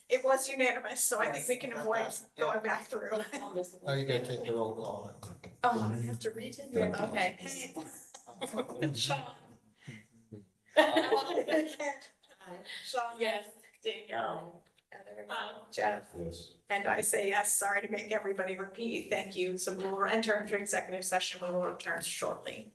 It was unanimous, so I think we can avoid going back through. Are you gonna take the roll call? Oh, I have to read it? Okay. Sean. Sean. Yes. Danielle. Heather. Jeff. Yes. And I say yes, sorry to make everybody repeat, thank you. So we will enter into executive session, we will return shortly.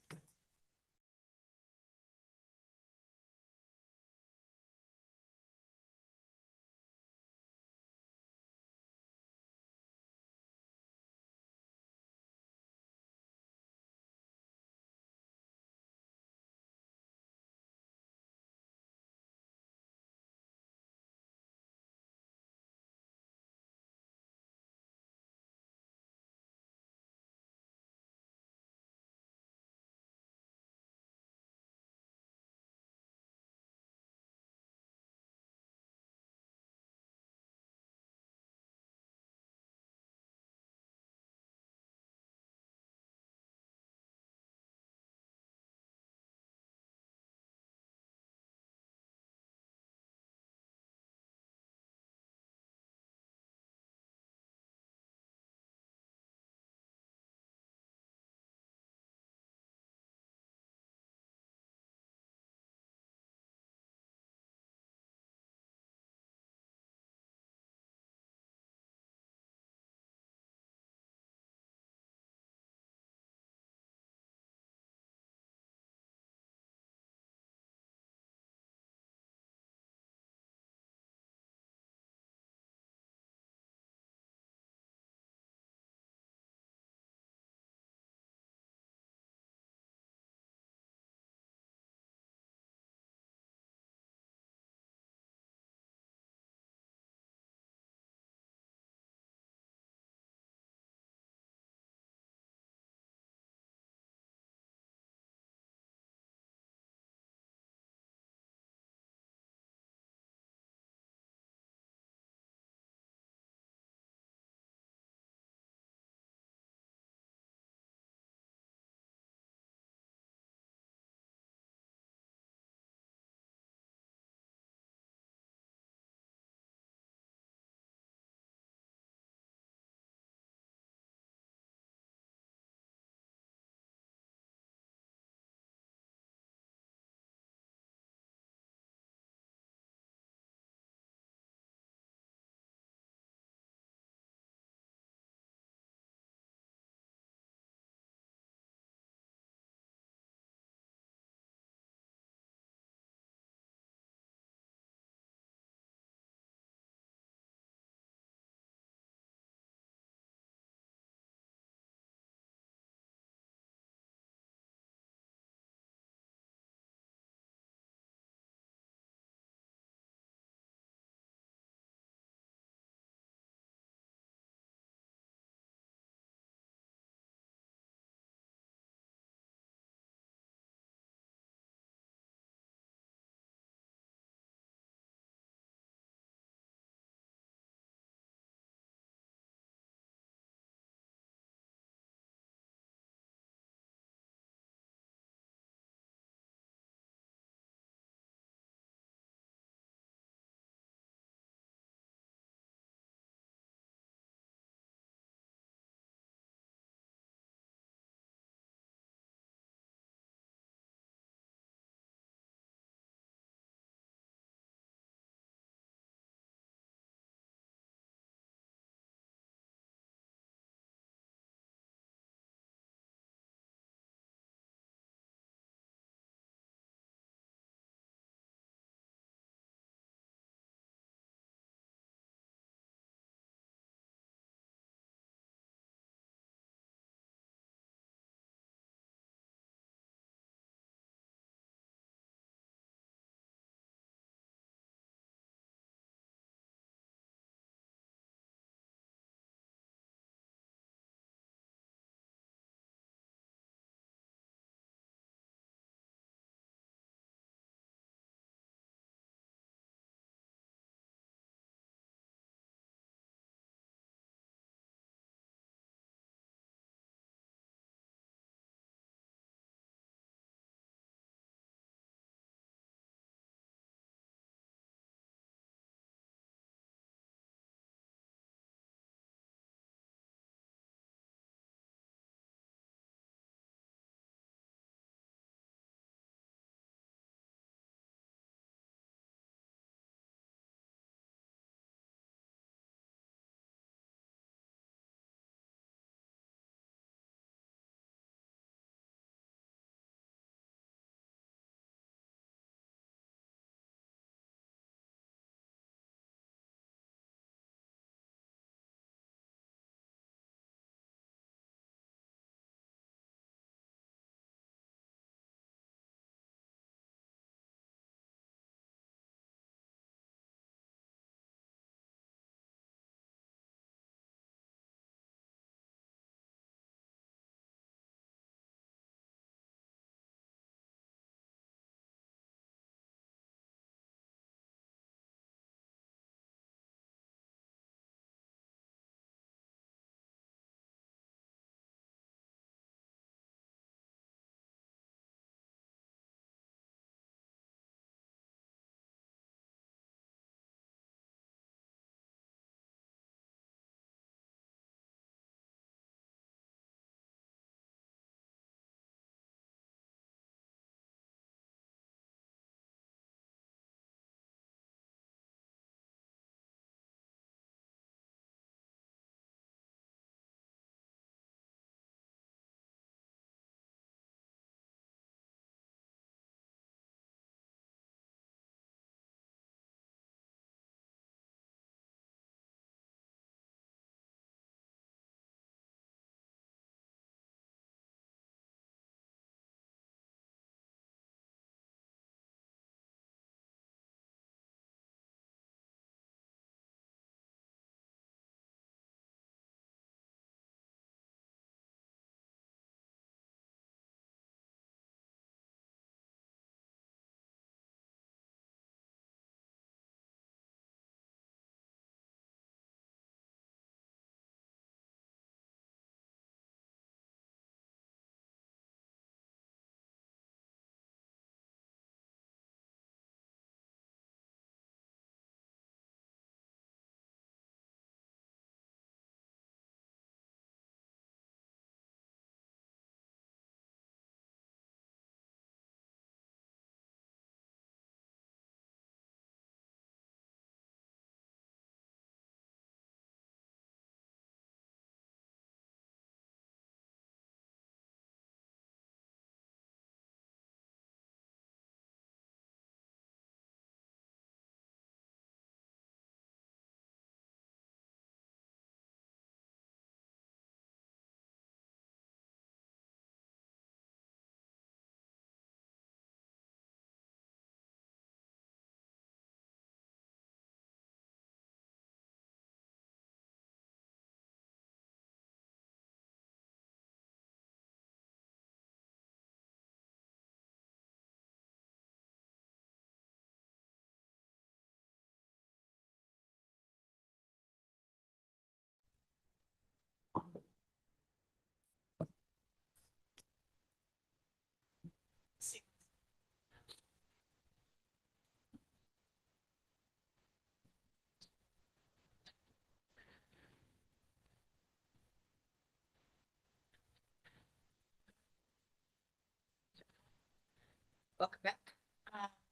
Welcome back.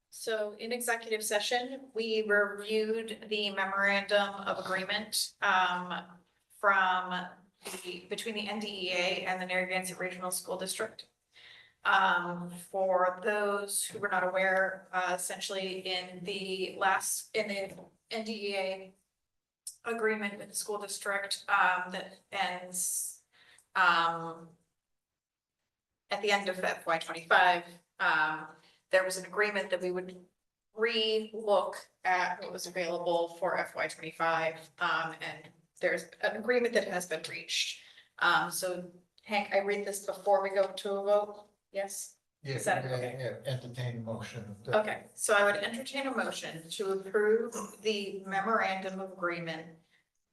So in executive session, we reviewed the memorandum of agreement from between the NDEA and the Narragansett Regional School District. For those who were not aware, essentially in the NDEA agreement with the school district that ends at the end of FY25, there was an agreement that we would re-look at what was available for FY25, and there's an agreement that has been reached. So Hank, I read this before we go to a vote, yes? Yeah, Is that okay? yeah, entertain motion. Okay, so I would entertain a motion to approve the memorandum of agreement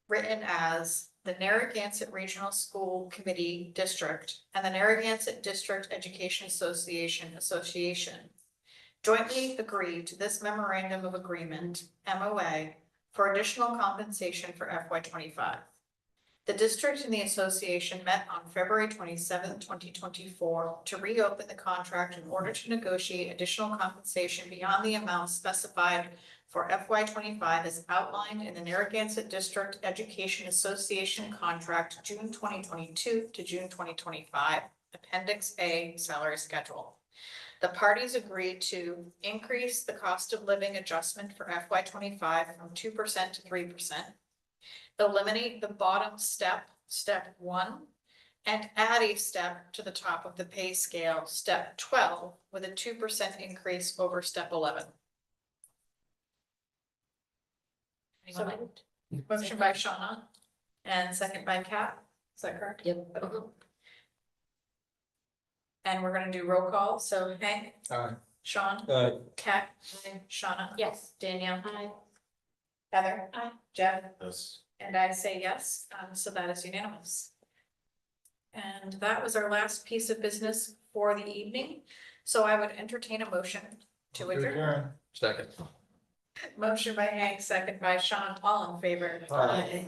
written as the Narragansett Regional School Committee District and the Narragansett District Education Association jointly agree to this memorandum of agreement, MOA, for additional compensation for FY25. The district and the association met on February 27th, 2024 to reopen the contract in order to negotiate additional compensation beyond the amount specified for FY25 as outlined in the Narragansett District Education Association contract, June 2022 to June 2025, Appendix A salary schedule. The parties agreed to increase the cost of living adjustment for FY25 from 2% to 3%, eliminate the bottom step, step 1, and add a step to the top of the pay scale, step 12, with a 2% increase over step 11. So Anyone? Motion by Shauna and second by Kat, is that correct? Yep. And we're gonna do roll call, so Hank, Aye. Sean, Kat, Shauna. Yes. Danielle. Aye. Heather. Aye. Jeff. Yes. And I say yes, so that is unanimous. And that was our last piece of business for the evening, so I would entertain a motion to adjourn. Second. Motion by Hank, second by Sean, all in favor. Aye.